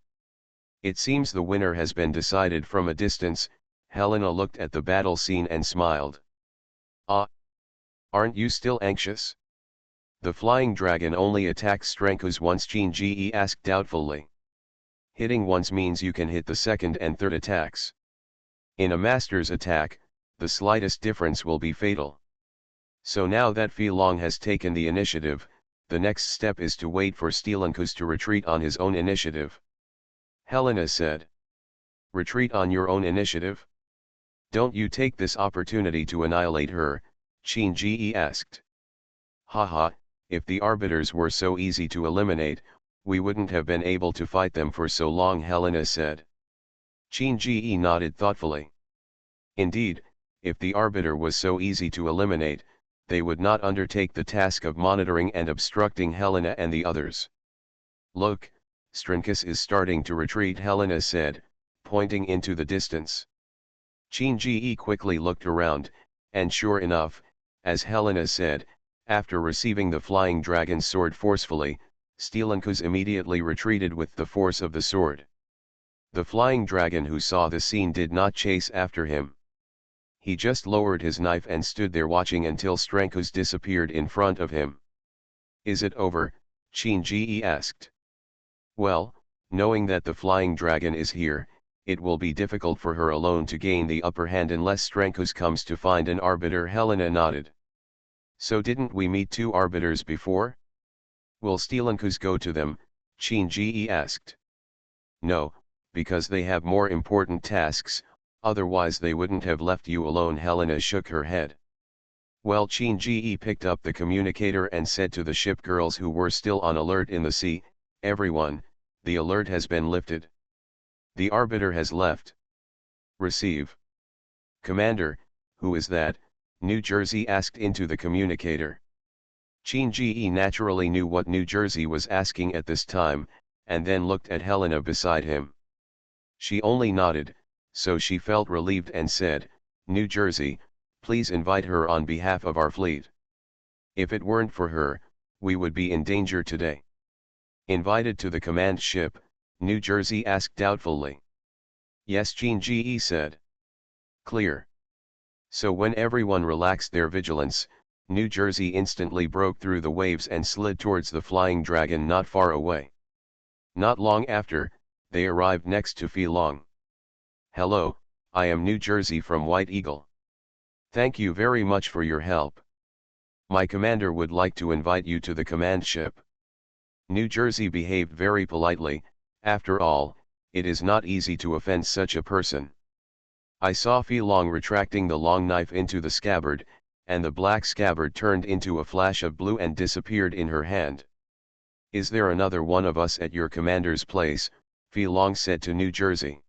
It seems the winner has been decided from a distance. Helena looked at the battle scene and smiled. Ah! Aren't you still anxious? The flying dragon only attacks Stenkos once, Qin-Ji asked doubtfully. Hitting once means you can hit the second and third attacks. In a master's attack, the slightest difference will be fatal. So now that Fi Long has taken the initiative, the next step is to wait for Steelenkos to retreat on his own initiative. Helena said. Retreat on your own initiative? Don't you take this opportunity to annihilate her? Qin-Ji asked. Haha, if the arbiters were so easy to eliminate, we wouldn't have been able to fight them for so long, Helena said. Qin-Ji nodded thoughtfully. Indeed, if the arbiter was so easy to eliminate, they would not undertake the task of monitoring and obstructing Helena and the others. Look, Stenkos is starting to retreat, Helena said, pointing into the distance. Qin-Ji quickly looked around, and sure enough, as Helena said, after receiving the flying dragon's sword forcefully, Steelenkos immediately retreated with the force of the sword. The flying dragon who saw the scene did not chase after him. He just lowered his knife and stood there watching until Stenkos disappeared in front of him. Is it over? Qin-Ji asked. Well, knowing that the flying dragon is here, it will be difficult for her alone to gain the upper hand unless Stenkos comes to find an arbiter, Helena nodded. So didn't we meet two arbiters before? Will Steelenkos go to them? Qin-Ji asked. No, because they have more important tasks, otherwise they wouldn't have left you alone, Helena shook her head. Well, Qin-Ji picked up the communicator and said to the ship girls who were still on alert in the sea, everyone, the alert has been lifted. The arbiter has left. Receive. Commander, who is that? New Jersey asked into the communicator. Qin-Ji naturally knew what New Jersey was asking at this time, and then looked at Helena beside him. She only nodded, so she felt relieved and said, New Jersey, please invite her on behalf of our fleet. If it weren't for her, we would be in danger today. Invited to the command ship? New Jersey asked doubtfully. Yes, Qin-Ji said. Clear. So when everyone relaxed their vigilance, New Jersey instantly broke through the waves and slid towards the flying dragon not far away. Not long after, they arrived next to Fi Long. Hello, I am New Jersey from White Eagle. Thank you very much for your help. My commander would like to invite you to the command ship. New Jersey behaved very politely. After all, it is not easy to offend such a person. I saw Fi Long retracting the long knife into the scabbard, and the black scabbard turned into a flash of blue and disappeared in her hand. Is there another one of us at your commander's place? Fi Long said to New Jersey.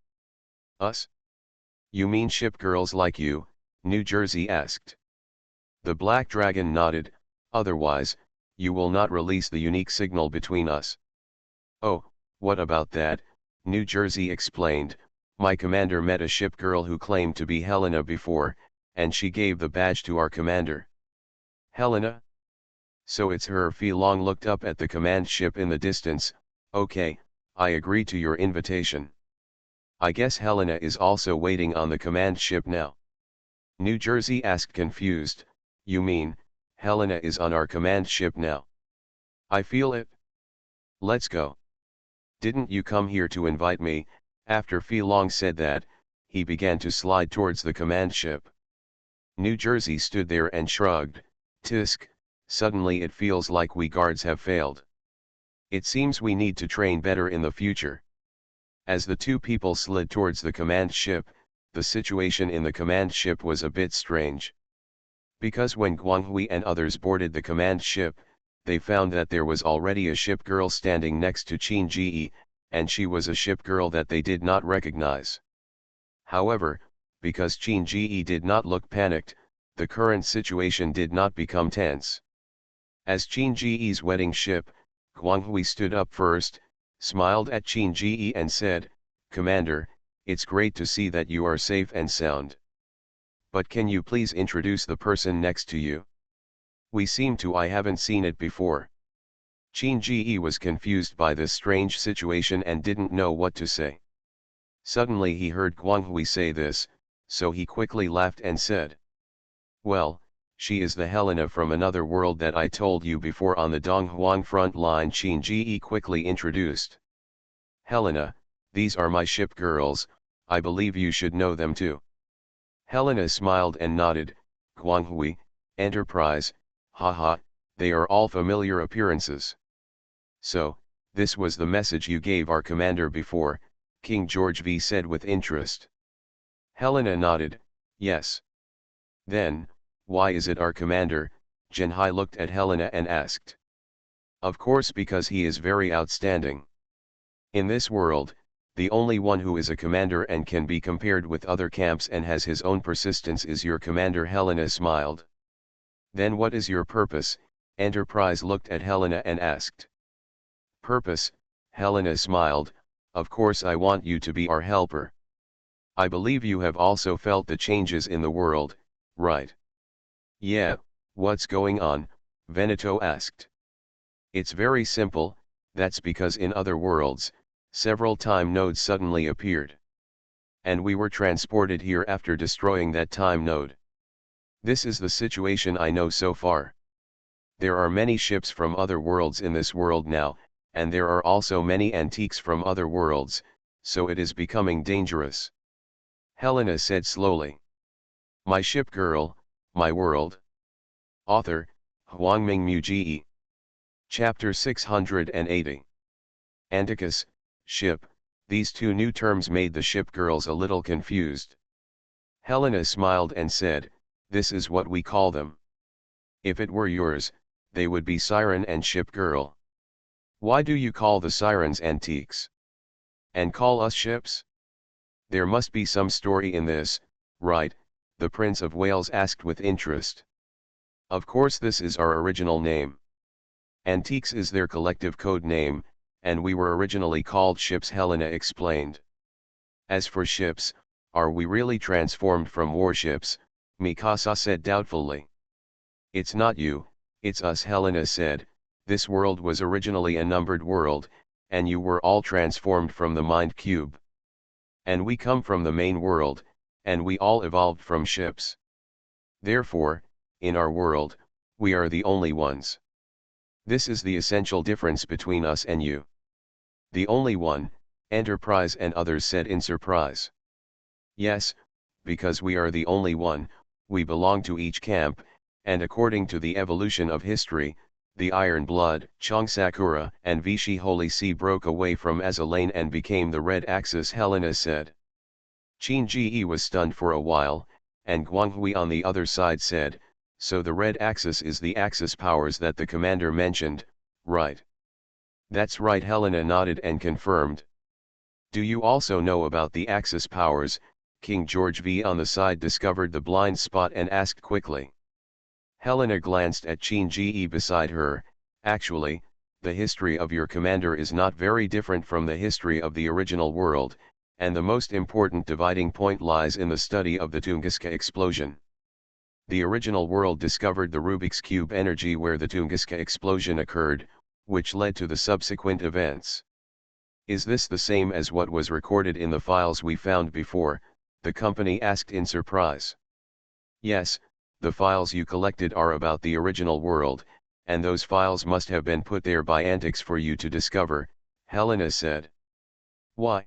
Us? You mean ship girls like you? New Jersey asked. The black dragon nodded. Otherwise, you will not release the unique signal between us. Oh, what about that? New Jersey explained. My commander met a ship girl who claimed to be Helena before, and she gave the badge to our commander. Helena? So it's her. Fi Long looked up at the command ship in the distance. Okay, I agree to your invitation. I guess Helena is also waiting on the command ship now. New Jersey asked confused. You mean, Helena is on our command ship now? I feel it. Let's go. Didn't you come here to invite me? After Fi Long said that, he began to slide towards the command ship. New Jersey stood there and shrugged. Tisk, suddenly it feels like we guards have failed. It seems we need to train better in the future. As the two people slid towards the command ship, the situation in the command ship was a bit strange. Because when Guanghui and others boarded the command ship, they found that there was already a ship girl standing next to Qin-Ji, and she was a ship girl that they did not recognize. However, because Qin Ji did not look panicked, the current situation did not become tense. As Qin Ji's wedding ship, Guang Hui stood up first, smiled at Qin Ji and said, "Commander, it's great to see that you are safe and sound. But can you please introduce the person next to you? We seem to I haven't seen it before." Qin Ji was confused by this strange situation and didn't know what to say. Suddenly he heard Guang Hui say this, so he quickly laughed and said, "Well, she is the Helena from another world that I told you before on the Donghuang front line." Qin Ji quickly introduced. "Helena, these are my ship girls, I believe you should know them too." Helena smiled and nodded. "Guang Hui, Enterprise, haha, they are all familiar appearances." "So, this was the message you gave our commander before," King George V said with interest. Helena nodded, "Yes." "Then, why is it our commander?" Jinhai looked at Helena and asked. "Of course, because he is very outstanding. In this world, the only one who is a commander and can be compared with other camps and has his own persistence is your commander." Helena smiled. "Then what is your purpose?" Enterprise looked at Helena and asked. "Purpose?" Helena smiled, "Of course I want you to be our helper. I believe you have also felt the changes in the world, right?" "Yeah, what's going on?" Veneto asked. "It's very simple, that's because in other worlds, several time nodes suddenly appeared. And we were transported here after destroying that time node. This is the situation I know so far. There are many ships from other worlds in this world now, and there are also many antiques from other worlds, so it is becoming dangerous." Helena said slowly. "My ship girl, my world." Author, Huangming Muji. Chapter 680. Anticus, ship. These two new terms made the ship girls a little confused. Helena smiled and said, "This is what we call them. If it were yours, they would be siren and ship girl. Why do you call the sirens antiques? And call us ships? There must be some story in this, right?" the Prince of Wales asked with interest. "Of course, this is our original name. Antiques is their collective code name, and we were originally called ships," Helena explained. "As for ships, are we really transformed from warships?" Mikasa said doubtfully. "It's not you, it's us," Helena said. "This world was originally a numbered world, and you were all transformed from the mind cube. And we come from the main world, and we all evolved from ships. Therefore, in our world, we are the only ones. This is the essential difference between us and you." "The only one," Enterprise and others said in surprise. "Yes, because we are the only one, we belong to each camp, and according to the evolution of history, the Iron Blood, Chongsakura and Vichy Holy Sea broke away from Azalane and became the Red Axis," Helena said. Qin Ji was stunned for a while, and Guang Hui on the other side said, "So the Red Axis is the Axis powers that the commander mentioned, right?" "That's right," Helena nodded and confirmed. "Do you also know about the Axis powers?" King George V on the side discovered the blind spot and asked quickly. Helena glanced at Qin Ji beside her. "Actually, the history of your commander is not very different from the history of the original world, and the most important dividing point lies in the study of the Tunguska explosion. The original world discovered the Rubik's Cube energy where the Tunguska explosion occurred, which led to the subsequent events. Is this the same as what was recorded in the files we found before?" the company asked in surprise. "Yes, the files you collected are about the original world, and those files must have been put there by Antics for you to discover," Helena said. "Why?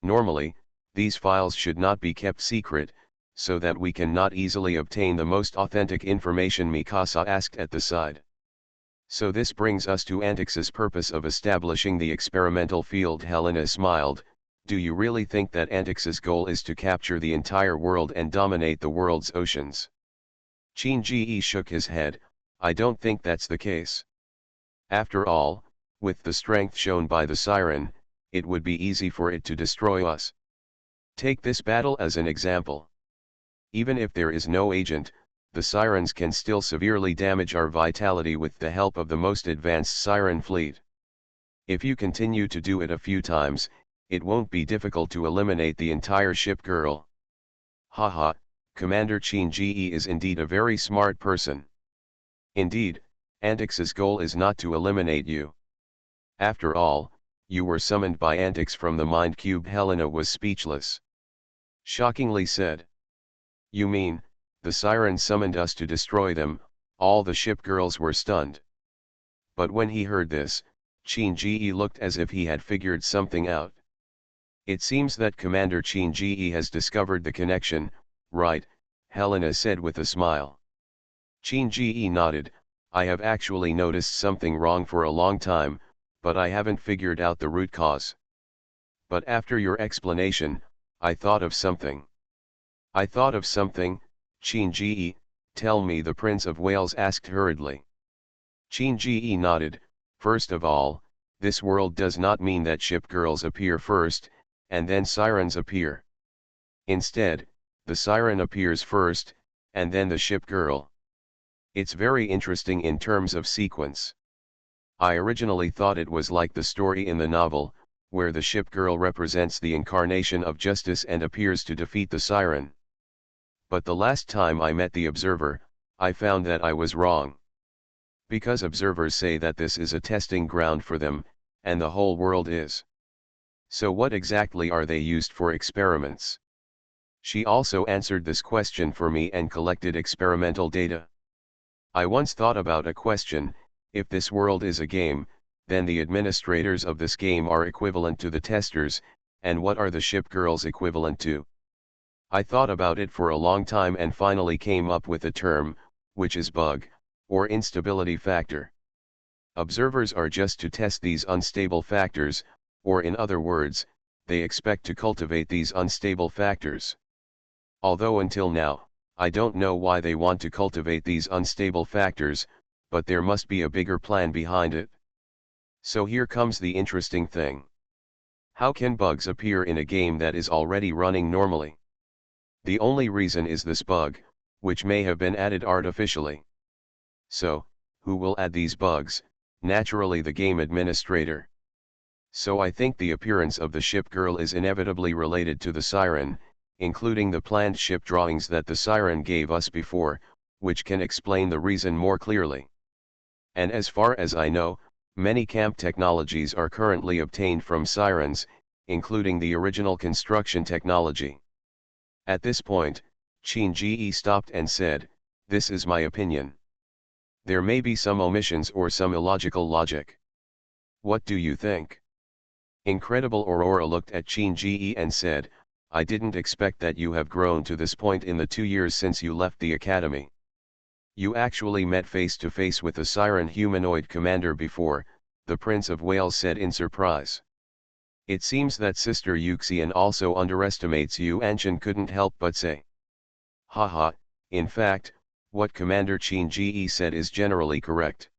Normally, these files should not be kept secret, so that we can not easily obtain the most authentic information," Mikasa asked at the side. "So this brings us to Antics's purpose of establishing the experimental field," Helena smiled. "Do you really think that Antics's goal is to capture the entire world and dominate the world's oceans?" Qin Ji shook his head. "I don't think that's the case. After all, with the strength shown by the siren, it would be easy for it to destroy us. Take this battle as an example. Even if there is no agent, the sirens can still severely damage our vitality with the help of the most advanced siren fleet. If you continue to do it a few times, it won't be difficult to eliminate the entire ship, girl. Haha, Commander Shinji is indeed a very smart person. Indeed, Antix's goal is not to eliminate you. After all, you were summoned by Antix from the mind cube. Helena was speechless. Shockingly said. You mean, the sirens summoned us to destroy them? All the ship girls were stunned. But when he heard this, Shinji looked as if he had figured something out. It seems that Commander Shinji has discovered the connection, right? Helena said with a smile. Shinji nodded. I have actually noticed something wrong for a long time, but I haven't figured out the root cause. But after your explanation, I thought of something. I thought of something, Shinji, tell me, the Prince of Wales asked hurriedly. Shinji nodded. First of all, this world does not mean that ship girls appear first, and then sirens appear. Instead, the siren appears first, and then the ship girl. It's very interesting in terms of sequence. I originally thought it was like the story in the novel, where the ship girl represents the incarnation of justice and appears to defeat the siren. But the last time I met the observer, I found that I was wrong. Because observers say that this is a testing ground for them, and the whole world is. So what exactly are they used for experiments? She also answered this question for me and collected experimental data. I once thought about a question: if this world is a game, then the administrators of this game are equivalent to the testers, and what are the ship girls equivalent to? I thought about it for a long time and finally came up with a term, which is bug, or instability factor. Observers are just to test these unstable factors, or in other words, they expect to cultivate these unstable factors. Although until now, I don't know why they want to cultivate these unstable factors, but there must be a bigger plan behind it. So here comes the interesting thing. How can bugs appear in a game that is already running normally? The only reason is this bug, which may have been added artificially. So, who will add these bugs? Naturally, the game administrator. So I think the appearance of the ship girl is inevitably related to the siren, including the planned ship drawings that the siren gave us before, which can explain the reason more clearly. And as far as I know, many camp technologies are currently obtained from sirens, including the original construction technology. At this point, Shinji stopped and said, "This is my opinion. There may be some omissions or some illogical logic. What do you think?" Incredible Aurora looked at Shinji and said, "I didn't expect that you have grown to this point in the 2 years since you left the academy. You actually met face to face with a siren humanoid commander before," the Prince of Wales said in surprise. "It seems that Sister Yuxian also underestimates you," Anshin couldn't help but say. Haha, in fact, what Commander Shinji said is generally correct.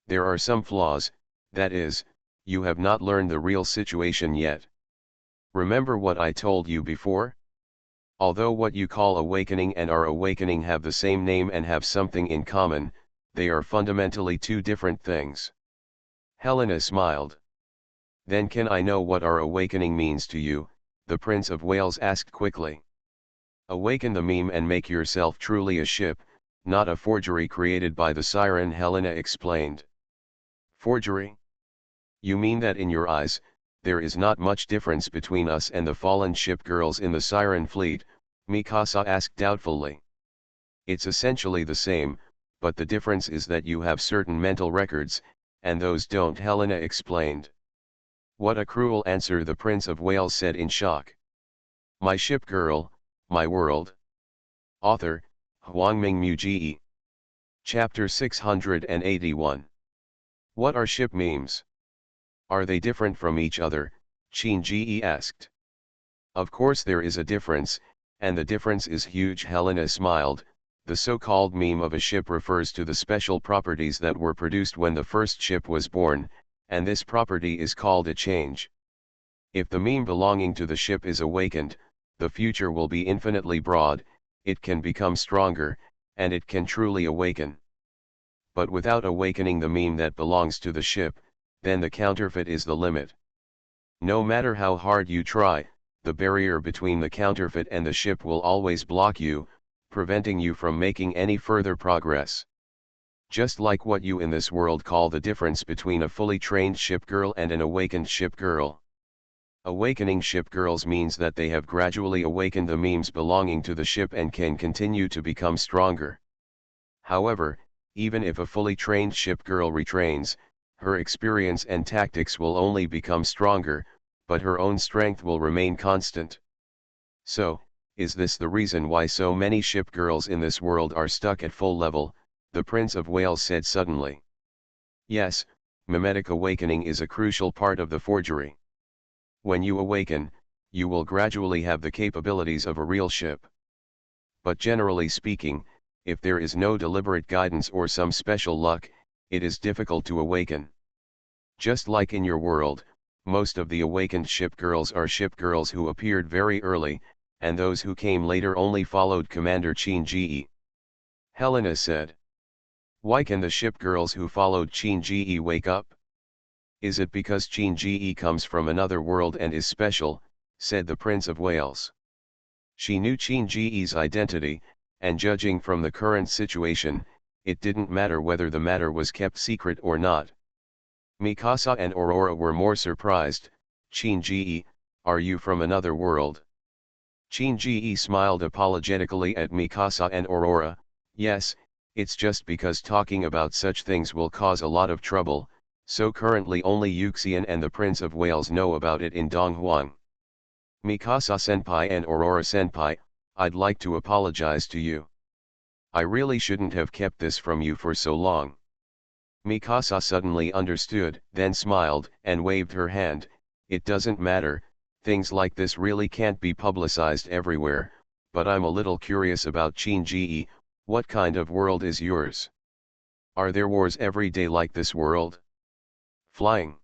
There are some flaws, that is, you have not learned the real situation yet. Remember what I told you before? Although what you call awakening and our awakening have the same name and have something in common, they are fundamentally two different things. Helena smiled. Then can I know what our awakening means to you? The Prince of Wales asked quickly. Awaken the meme and make yourself truly a ship, not a forgery created by the siren, Helena explained. Forgery? You mean that in your eyes, there is not much difference between us and the fallen ship girls in the siren fleet? Mikasa asked doubtfully. It's essentially the same, but the difference is that you have certain mental records, and those don't, Helena explained. What a cruel answer, the Prince of Wales said in shock. My ship girl, my world. Author, Huangming Muji. Chapter 681. What are ship memes? Are they different from each other? Shinji asked. Of course there is a difference, and the difference is huge, Helena smiled. The so-called meme of a ship refers to the special properties that were produced when the first ship was born, and this property is called a change. If the meme belonging to the ship is awakened, the future will be infinitely broad, it can become stronger, and it can truly awaken. But without awakening the meme that belongs to the ship, then the counterfeit is the limit. No matter how hard you try, the barrier between the counterfeit and the ship will always block you, preventing you from making any further progress. Just like what you in this world call the difference between a fully trained ship girl and an awakened ship girl. Awakening ship girls means that they have gradually awakened the memes belonging to the ship and can continue to become stronger. However, even if a fully trained ship girl retrains, her experience and tactics will only become stronger, but her own strength will remain constant. So, is this the reason why so many ship girls in this world are stuck at full level? The Prince of Wales said suddenly. Yes, mimetic awakening is a crucial part of the forgery. When you awaken, you will gradually have the capabilities of a real ship. But generally speaking, if there is no deliberate guidance or some special luck, it is difficult to awaken. Just like in your world, most of the awakened ship girls are ship girls who appeared very early, and those who came later only followed Commander Chin-Ge. Helena said. Why can the ship girls who followed Chin-Ge wake up? Is it because Chin-Ge comes from another world and is special, said the Prince of Wales. She knew Chin-Ge's identity, and judging from the current situation, it didn't matter whether the matter was kept secret or not. Mikasa and Aurora were more surprised. Chin-Ge, are you from another world? Chin-Ge smiled apologetically at Mikasa and Aurora. Yes, it's just because talking about such things will cause a lot of trouble, so currently only Yuxian and the Prince of Wales know about it in Donghuang. Mikasa-senpai and Aurora-senpai, I'd like to apologize to you. I really shouldn't have kept this from you for so long. Mikasa suddenly understood, then smiled, and waved her hand. It doesn't matter, things like this really can't be publicized everywhere, but I'm a little curious about Chin-Ge. What kind of world is yours? Are there wars every day like this world? Flying.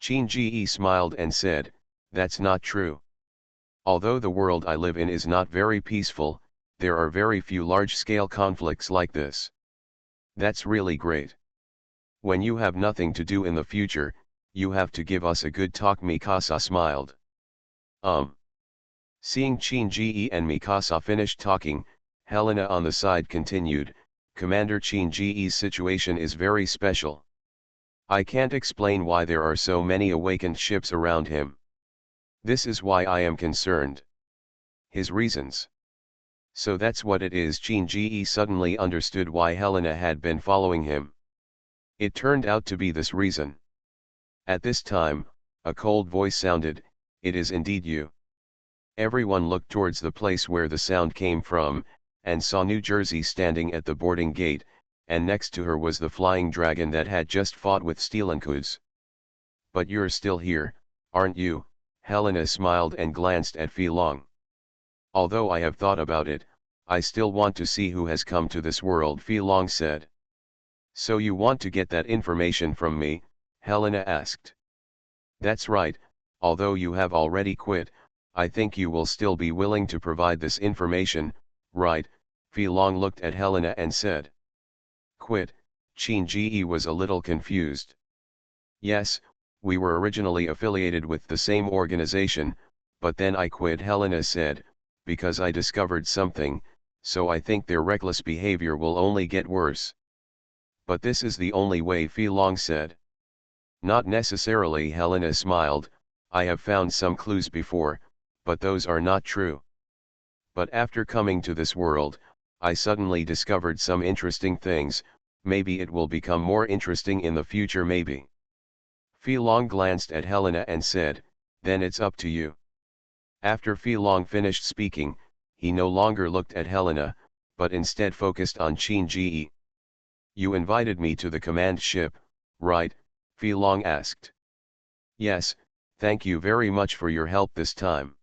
Chin-Ge smiled and said, that's not true. Although the world I live in is not very peaceful, there are very few large-scale conflicts like this. That's really great. When you have nothing to do in the future, you have to give us a good talk. Mikasa smiled. Seeing Chin-Ge and Mikasa finished talking, Helena on the side continued, Commander Chin-Ge's situation is very special. I can't explain why there are so many awakened ships around him. This is why I am concerned. His reasons. So that's what it is. Chin-Ge suddenly understood why Helena had been following him. It turned out to be this reason. At this time, a cold voice sounded, it is indeed you. Everyone looked towards the place where the sound came from, and saw New Jersey standing at the boarding gate, and next to her was the flying dragon that had just fought with Steelankuz. But you're still here, aren't you? Helena smiled and glanced at Fei Long. Although I have thought about it, I still want to see who has come to this world, Fei Long said. So you want to get that information from me? Helena asked. That's right, although you have already quit, I think you will still be willing to provide this information, right? Fei Long looked at Helena and said. Quit? Chin-Ge was a little confused. Yes, we were originally affiliated with the same organization, but then I quit, Helena said, because I discovered something, so I think their reckless behavior will only get worse. But this is the only way, Fei Long said. Not necessarily, Helena smiled, I have found some clues before, but those are not true. But after coming to this world, I suddenly discovered some interesting things, maybe it will become more interesting in the future, maybe. Fei Long glanced at Helena and said, then it's up to you. After Fei Long finished speaking, he no longer looked at Helena, but instead focused on Chin-Ge. You invited me to the command ship, right? Fei Long asked. Yes, thank you very much for your help this time.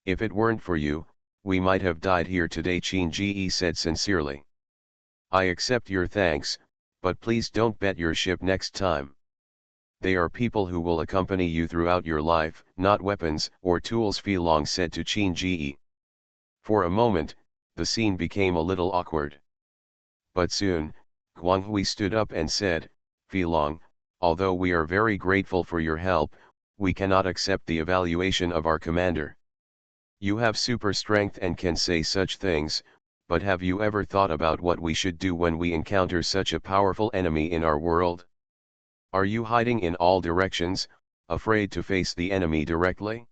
If it weren't for you, we might have died here today, Chin-Ge said sincerely. I accept your thanks, but please don't bet your ship next time. They are people who will accompany you throughout your life, not weapons or tools, Fi Long said to Qin Ji. For a moment, the scene became a little awkward. But soon, Guang Hui stood up and said, Fi Long, although we are very grateful for your help, we cannot accept the evaluation of our commander. You have super strength and can say such things, but have you ever thought about what we should do when we encounter such a powerful enemy in our world? Are you hiding in all directions, afraid to face the enemy directly?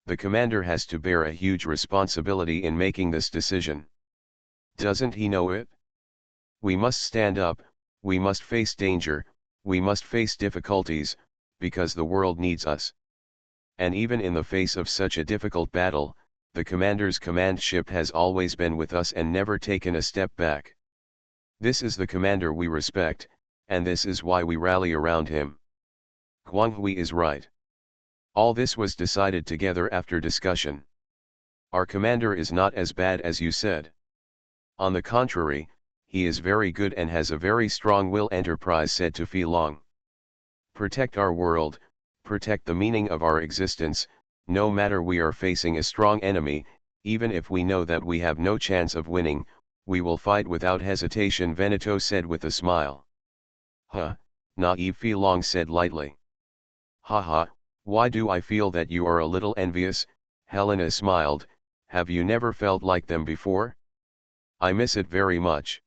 The commander has to bear a huge responsibility in making this decision. Doesn't he know it? We must stand up, we must face danger, we must face difficulties, because the world needs us. And even in the face of such a difficult battle, the commander's command ship has always been with us and never taken a step back. This is the commander we respect, and this is why we rally around him. Guang Hui is right. All this was decided together after discussion. Our commander is not as bad as you said. On the contrary, he is very good and has a very strong will. Enterprise said to Fi Long. Protect our world, protect the meaning of our existence, no matter we are facing a strong enemy, even if we know that we have no chance of winning, we will fight without hesitation, Veneto said with a smile. Huh, naive, Fi Long said lightly. Haha, why do I feel that you are a little envious? Helena smiled, have you never felt like them before? I miss it very much.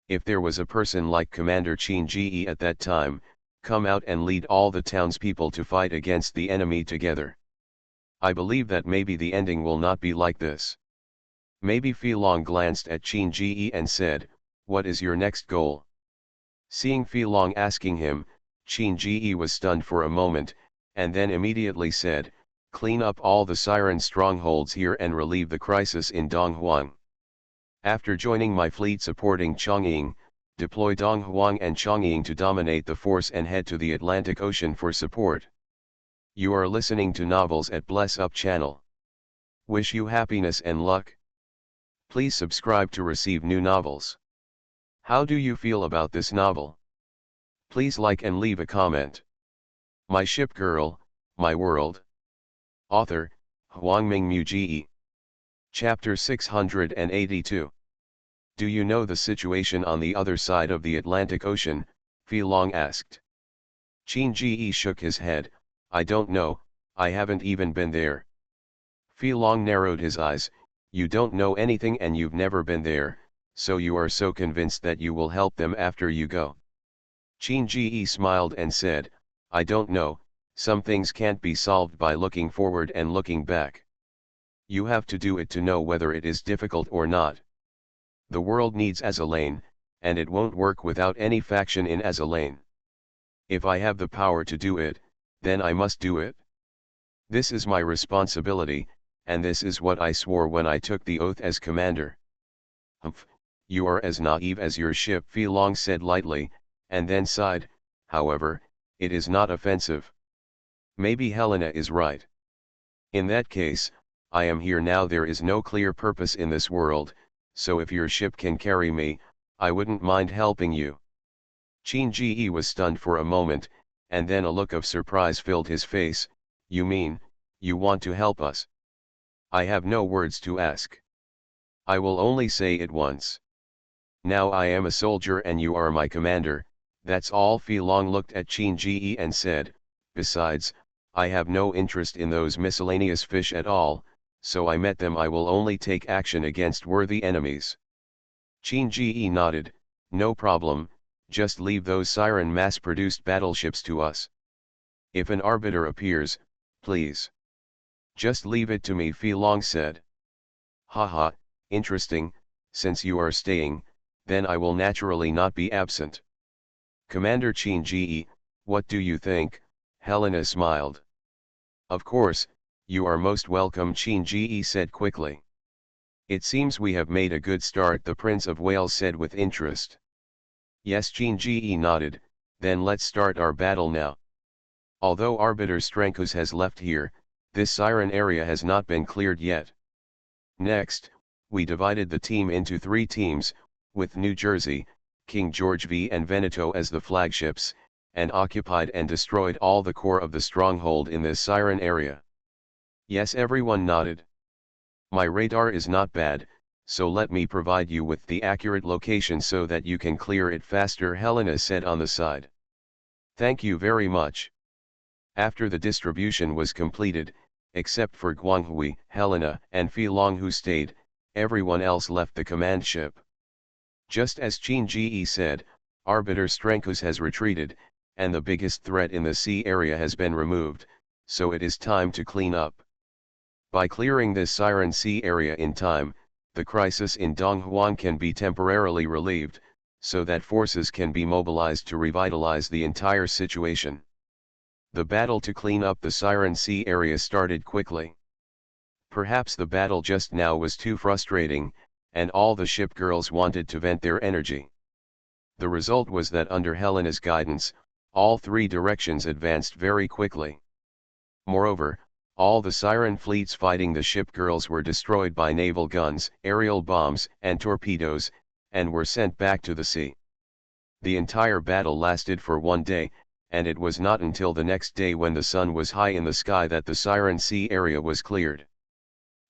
If there was a person like Commander Qin Ji at that time, come out and lead all the townspeople to fight against the enemy together. I believe that maybe the ending will not be like this. Maybe. Fi Long glanced at Qin Ji and said, what is your next goal? Seeing Fi Long asking him, Qin Ji was stunned for a moment, and then immediately said, clean up all the Siren strongholds here and relieve the crisis in Donghuang. After joining my fleet supporting Chongying, deploy Donghuang and Chongying to dominate the force and head to the Atlantic Ocean for support. You are listening to Novels at Bless Up channel. Wish you happiness and luck. Please subscribe to receive new novels. How do you feel about this novel? Please like and leave a comment. My Ship Girl, My World. Author, Huangming Muji. Chapter 682. Do you know the situation on the other side of the Atlantic Ocean? Fi Long asked. Qin Ji shook his head, I don't know, I haven't even been there. Fi Long narrowed his eyes, you don't know anything and you've never been there, so you are so convinced that you will help them after you go. Qin Ji smiled and said, I don't know, some things can't be solved by looking forward and looking back. You have to do it to know whether it is difficult or not. The world needs Azalane, and it won't work without any faction in Azalane. If I have the power to do it, then I must do it. This is my responsibility, and this is what I swore when I took the oath as commander. Humph, you are as naive as your ship, Fi Long said lightly, and then sighed, however, it is not offensive. Maybe Helena is right. In that case, I am here now. There is no clear purpose in this world, so if your ship can carry me, I wouldn't mind helping you. Qin Ji was stunned for a moment, and then a look of surprise filled his face. You mean, you want to help us? I have no words to ask. I will only say it once. Now I am a soldier and you are my commander, that's all. Fi Long looked at Qin Ji and said, besides, I have no interest in those miscellaneous fish at all, so I met them. I will only take action against worthy enemies. Qin Ji nodded, no problem, just leave those Siren mass-produced battleships to us. If an arbiter appears, please. Just leave it to me, Fi Long said. Haha, interesting, since you are staying, then I will naturally not be absent. Commander Qin Ji, what do you think? Helena smiled. Of course, you are most welcome, Qin Ji said quickly. It seems we have made a good start, the Prince of Wales said with interest. Yes, Qin Ji nodded, then let's start our battle now. Although Arbiter Strenkus has left here, this Siren area has not been cleared yet. Next, we divided the team into 3 teams, with New Jersey, King George V and Veneto as the flagships, and occupied and destroyed all the core of the stronghold in this siren area. Yes, everyone nodded. My radar is not bad, so let me provide you with the accurate location so that you can clear it faster, Helena said on the side. Thank you very much. After the distribution was completed, except for Guanghui, Helena, and Fi Long who stayed, everyone else left the command ship. Just as Qin Ji said, Arbiter Strenkus has retreated, and the biggest threat in the sea area has been removed, so it is time to clean up. By clearing this siren sea area in time, the crisis in Donghuang can be temporarily relieved, so that forces can be mobilized to revitalize the entire situation. The battle to clean up the siren sea area started quickly. Perhaps the battle just now was too frustrating, and all the ship girls wanted to vent their energy. The result was that under Helena's guidance, all three directions advanced very quickly. Moreover, all the siren fleets fighting the ship girls were destroyed by naval guns, aerial bombs, and torpedoes, and were sent back to the sea. The entire battle lasted for 1 day, and it was not until the next day when the sun was high in the sky that the siren sea area was cleared.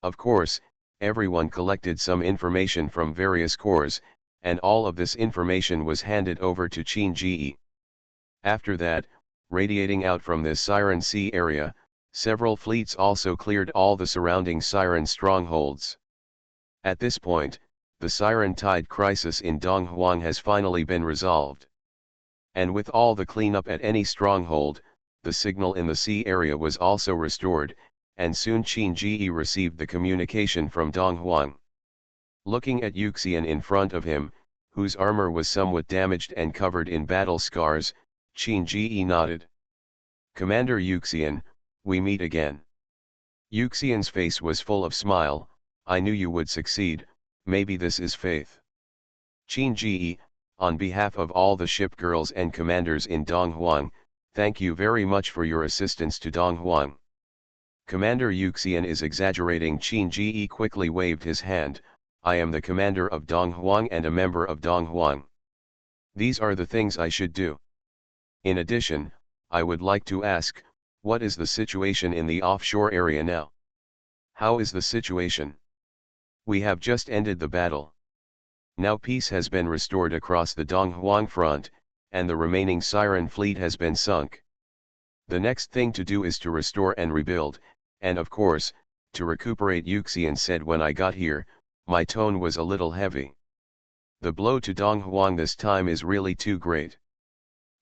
Of course, everyone collected some information from various corps, and all of this information was handed over to Qin Ji. After that, radiating out from this siren sea area, several fleets also cleared all the surrounding siren strongholds. At this point, the siren tide crisis in Donghuang has finally been resolved. And with all the cleanup at any stronghold, the signal in the sea area was also restored, and soon Qin Ji received the communication from Donghuang. Looking at Yuxian in front of him, whose armor was somewhat damaged and covered in battle scars, Qin Ji nodded. Commander Yuxian, we meet again. Yuxian's face was full of smile. I knew you would succeed, maybe this is faith. Qin Ji, on behalf of all the ship girls and commanders in Donghuang, thank you very much for your assistance to Donghuang. Commander Yuxian is exaggerating. Qin Ji quickly waved his hand. I am the commander of Donghuang and a member of Donghuang. These are the things I should do. In addition, I would like to ask, what is the situation in the offshore area now? How is the situation? We have just ended the battle. Now peace has been restored across the Donghuang front, and the remaining siren fleet has been sunk. The next thing to do is to restore and rebuild, and of course, to recuperate, Yuxian said. When I got here, my tone was a little heavy. The blow to Donghuang this time is really too great.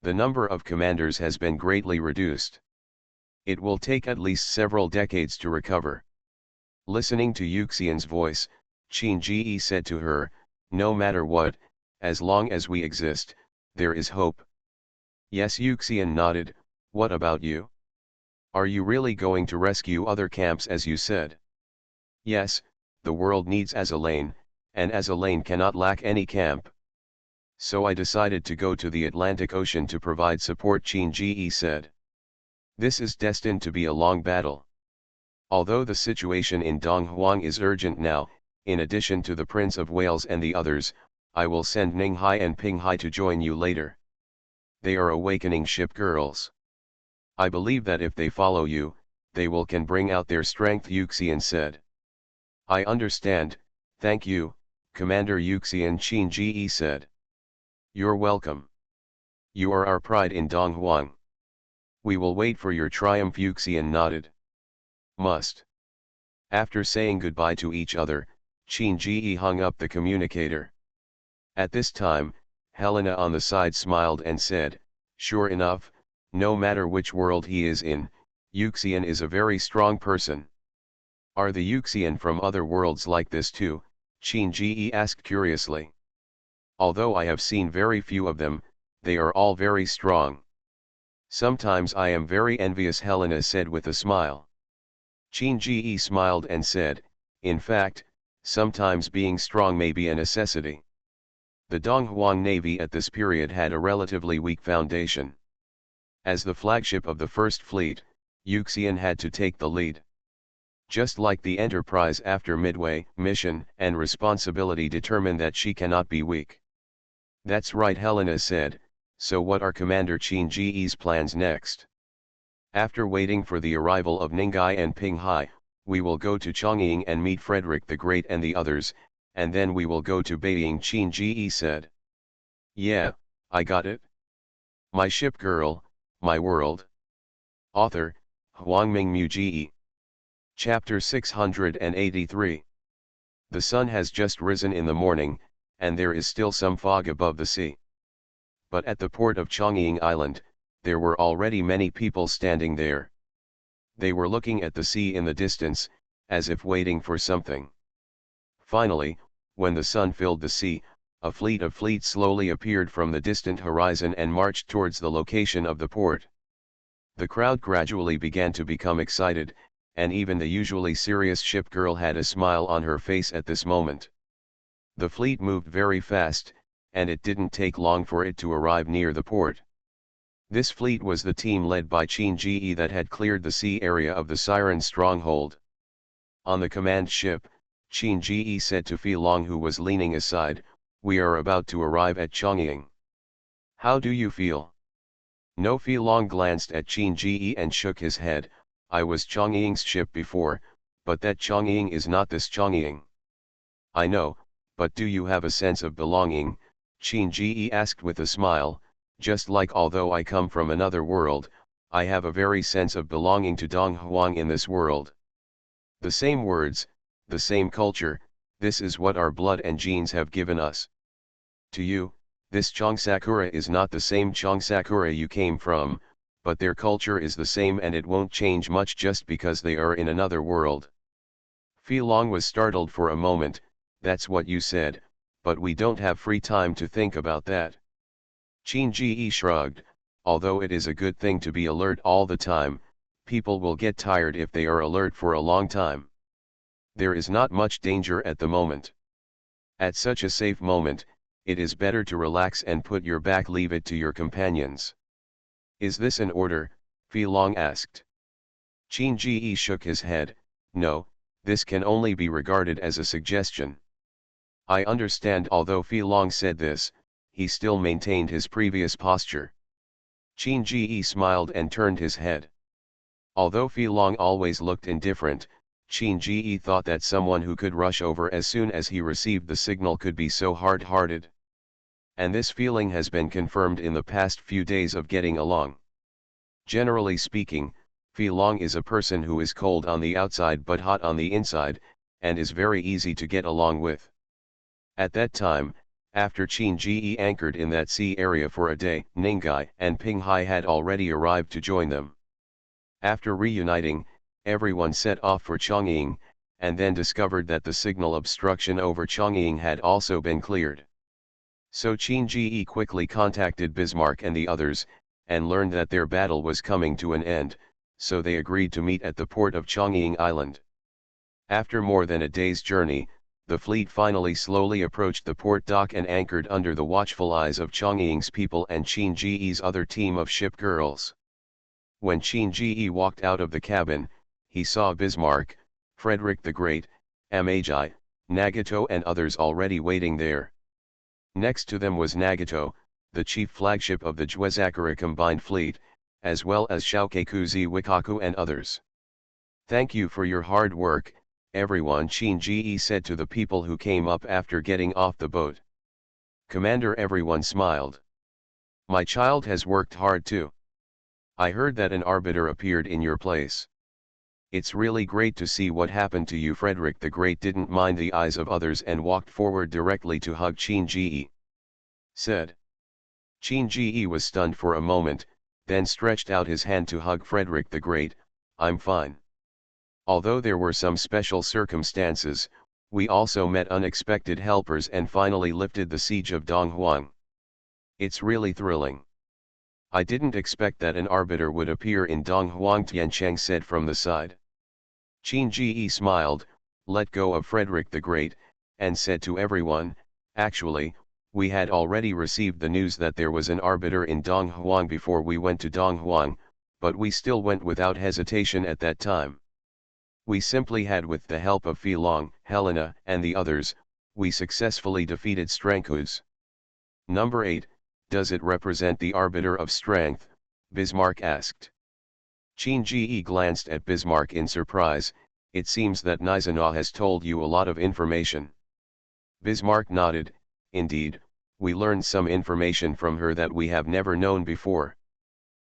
The number of commanders has been greatly reduced. It will take at least several decades to recover. Listening to Yuxian's voice, Qin Ji said to her, no matter what, as long as we exist, there is hope. Yes, Yuxian nodded. What about you? Are you really going to rescue other camps as you said? Yes, the world needs Azalane, and Azalane cannot lack any camp. So I decided to go to the Atlantic Ocean to provide support, Qin Ji said. This is destined to be a long battle. Although the situation in Donghuang is urgent now, in addition to the Prince of Wales and the others, I will send Ninghai and Pinghai to join you later. They are awakening ship girls. I believe that if they follow you, they can bring out their strength, Yuxian said. I understand, thank you, Commander Yuxian, Qin Ji said. You're welcome. You are our pride in Donghuang. We will wait for your triumph, Yuxian nodded. Must. After saying goodbye to each other, Qin Ji hung up the communicator. At this time, Helena on the side smiled and said, sure enough, no matter which world he is in, Yuxian is a very strong person. Are the Yuxian from other worlds like this too? Qin Ji asked curiously. Although I have seen very few of them, they are all very strong. Sometimes I am very envious, Helena said with a smile. Qin Ji smiled and said, in fact, sometimes being strong may be a necessity. The Donghuang Navy at this period had a relatively weak foundation. As the flagship of the First Fleet, Yuxian had to take the lead. Just like the Enterprise after Midway, mission and responsibility determine that she cannot be weak. That's right, Helena said, So what are Commander Qin Ji's plans next? After waiting for the arrival of Ningguai and Pinghai, we will go to Chongying and meet Frederick the Great and the others, and then we will go to Beijing, Qin Ji said. Yeah, I got it. My ship girl, my world. Author, Huangming Mu Ji. Chapter 683. The sun has just risen in the morning, and there is still some fog above the sea. But at the port of Chongying Island, there were already many people standing there. They were looking at the sea in the distance, as if waiting for something. Finally, when the sun filled the sea, a fleet of fleets slowly appeared from the distant horizon and marched towards the location of the port. The crowd gradually began to become excited, and even the usually serious ship girl had a smile on her face at this moment. The fleet moved very fast, and it didn't take long for it to arrive near the port. This fleet was the team led by Qin Ji that had cleared the sea area of the Siren stronghold. On the command ship, Qin Ji said to Fi Long, who was leaning aside, "We are about to arrive at Chongying. How do you feel?" No. Fi Long glanced at Qin Ji and shook his head. "I was Chongying's ship before, but that Chongying is not this Chongying." "I know, but do you have a sense of belonging?" Qin Ji asked with a smile. "Just like although I come from another world, I have a very sense of belonging to Dong Huang in this world. The same words, the same culture, this is what our blood and genes have given us. To you, this Chongsakura is not the same Chongsakura you came from, but their culture is the same and it won't change much just because they are in another world." Fi Long was startled for a moment. "That's what you said, but we don't have free time to think about that." Qin Ji shrugged. "Although it is a good thing to be alert all the time, people will get tired if they are alert for a long time. There is not much danger at the moment. At such a safe moment, it is better to relax and put your back, leave it to your companions." "Is this an order?" Fi Long asked. Qin Ji shook his head. "No, this can only be regarded as a suggestion." "I understand." Although Fi Long said this, he still maintained his previous posture. Qin Ji smiled and turned his head. Although Fi Long always looked indifferent, Qin Ji thought that someone who could rush over as soon as he received the signal could be so hard-hearted. And this feeling has been confirmed in the past few days of getting along. Generally speaking, Fi Long is a person who is cold on the outside but hot on the inside, and is very easy to get along with. At that time, after Qin Ji anchored in that sea area for a day, Ningguai and Pinghai had already arrived to join them. After reuniting, everyone set off for Chongying, and then discovered that the signal obstruction over Chongying had also been cleared. So Qin Ji quickly contacted Bismarck and the others, and learned that their battle was coming to an end, so they agreed to meet at the port of Chongying Island. After more than a day's journey, the fleet finally slowly approached the port dock and anchored under the watchful eyes of Chongying's people and Qin Ji's other team of ship girls. When Qin Ji walked out of the cabin, he saw Bismarck, Frederick the Great, Amagi, Nagato and others already waiting there. Next to them was Nagato, the chief flagship of the Juezakura combined fleet, as well as Shoukekuzi Wikaku and others. "Thank you for your hard work, everyone," Qin Ji said to the people who came up after getting off the boat. "Commander," everyone smiled. "My child has worked hard too. I heard that an arbiter appeared in your place. It's really great to see what happened to you." Frederick the Great didn't mind the eyes of others and walked forward directly to hug Qin Ji. Said. Qin Ji was stunned for a moment, then stretched out his hand to hug Frederick the Great. "I'm fine. Although there were some special circumstances, we also met unexpected helpers and finally lifted the siege of Donghuang. It's really thrilling. I didn't expect that an arbiter would appear in Donghuang," Tiancheng said from the side. Qin Ji smiled, let go of Frederick the Great, and said to everyone, "Actually, we had already received the news that there was an arbiter in Donghuang before we went to Donghuang, but we still went without hesitation at that time. We simply had, with the help of Fi Long, Helena, and the others, we successfully defeated Strankus. Number 8, Does it represent the arbiter of strength? Bismarck asked. Qin Ji glanced at Bismarck in surprise. It seems that Nizana has told you a lot of information. Bismarck nodded. Indeed, we learned some information from her that we have never known before.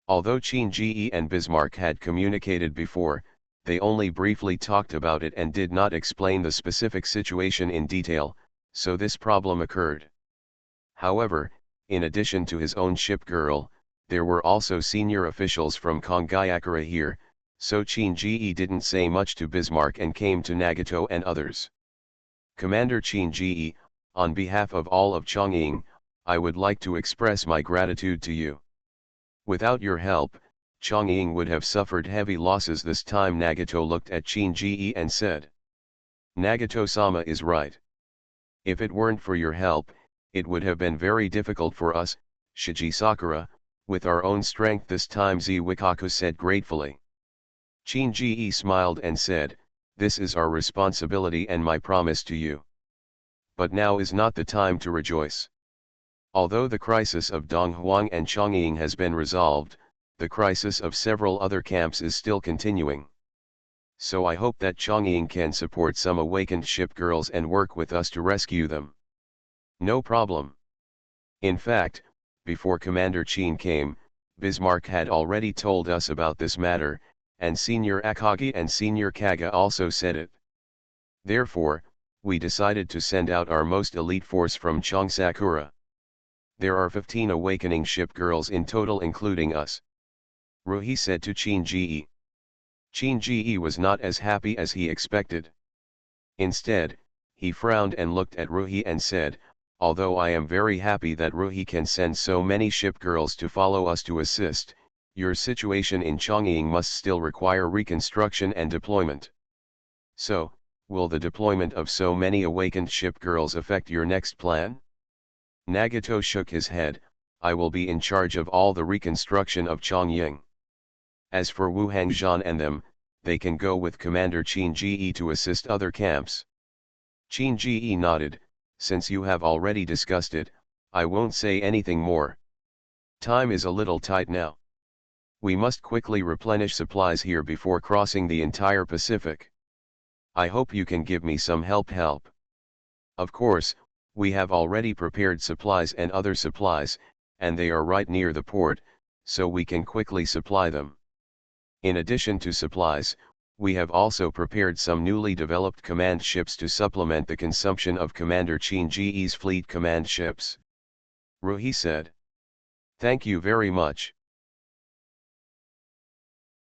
Although Qin Ji and Bismarck had communicated before, they only briefly talked about it and did not explain the specific situation in detail, so this problem occurred. However, in addition to his own ship girl, there were also senior officials from Kongayakura here, so Qin Ji didn't say much to Bismarck and came to Nagato and others. Commander Qin Ji, on behalf of all of Chongying, I would like to express my gratitude to you. Without your help, Chongying would have suffered heavy losses this time. Nagato looked at Qin Ji and said. Nagato-sama is right. If it weren't for your help, it would have been very difficult for us, Shiji Sakura, with our own strength this time, Z Wikaku said gratefully. Qin Ji smiled and said, this is our responsibility and my promise to you. But now is not the time to rejoice. Although the crisis of Donghuang and Chongying has been resolved, the crisis of several other camps is still continuing. So I hope that Chongying can support some awakened ship girls and work with us to rescue them. No problem. In fact, before Commander Qin came, Bismarck had already told us about this matter, and Senior Akagi and Senior Kaga also said it. Therefore, we decided to send out our most elite force from Chongsakura. There are 15 awakening ship girls in total including us. Ruhi said to Qin Ji. Qin Ji was not as happy as he expected. Instead, he frowned and looked at Ruhi and said, although I am very happy that Ruhi can send so many ship girls to follow us to assist, your situation in Chongying must still require reconstruction and deployment. So, will the deployment of so many awakened ship girls affect your next plan? Nagato shook his head. I will be in charge of all the reconstruction of Chongying. As for Wu Hangzhan and them, they can go with Commander Qin Ji to assist other camps. Qin Ji nodded. Since you have already discussed it, I won't say anything more. Time is a little tight now. We must quickly replenish supplies here before crossing the entire Pacific. I hope you can give me some help. Of course, we have already prepared supplies and other supplies, and they are right near the port, so we can quickly supply them. In addition to supplies, we have also prepared some newly developed command ships to supplement the consumption of Commander Qin Ji's fleet command ships. Ruhi said. Thank you very much.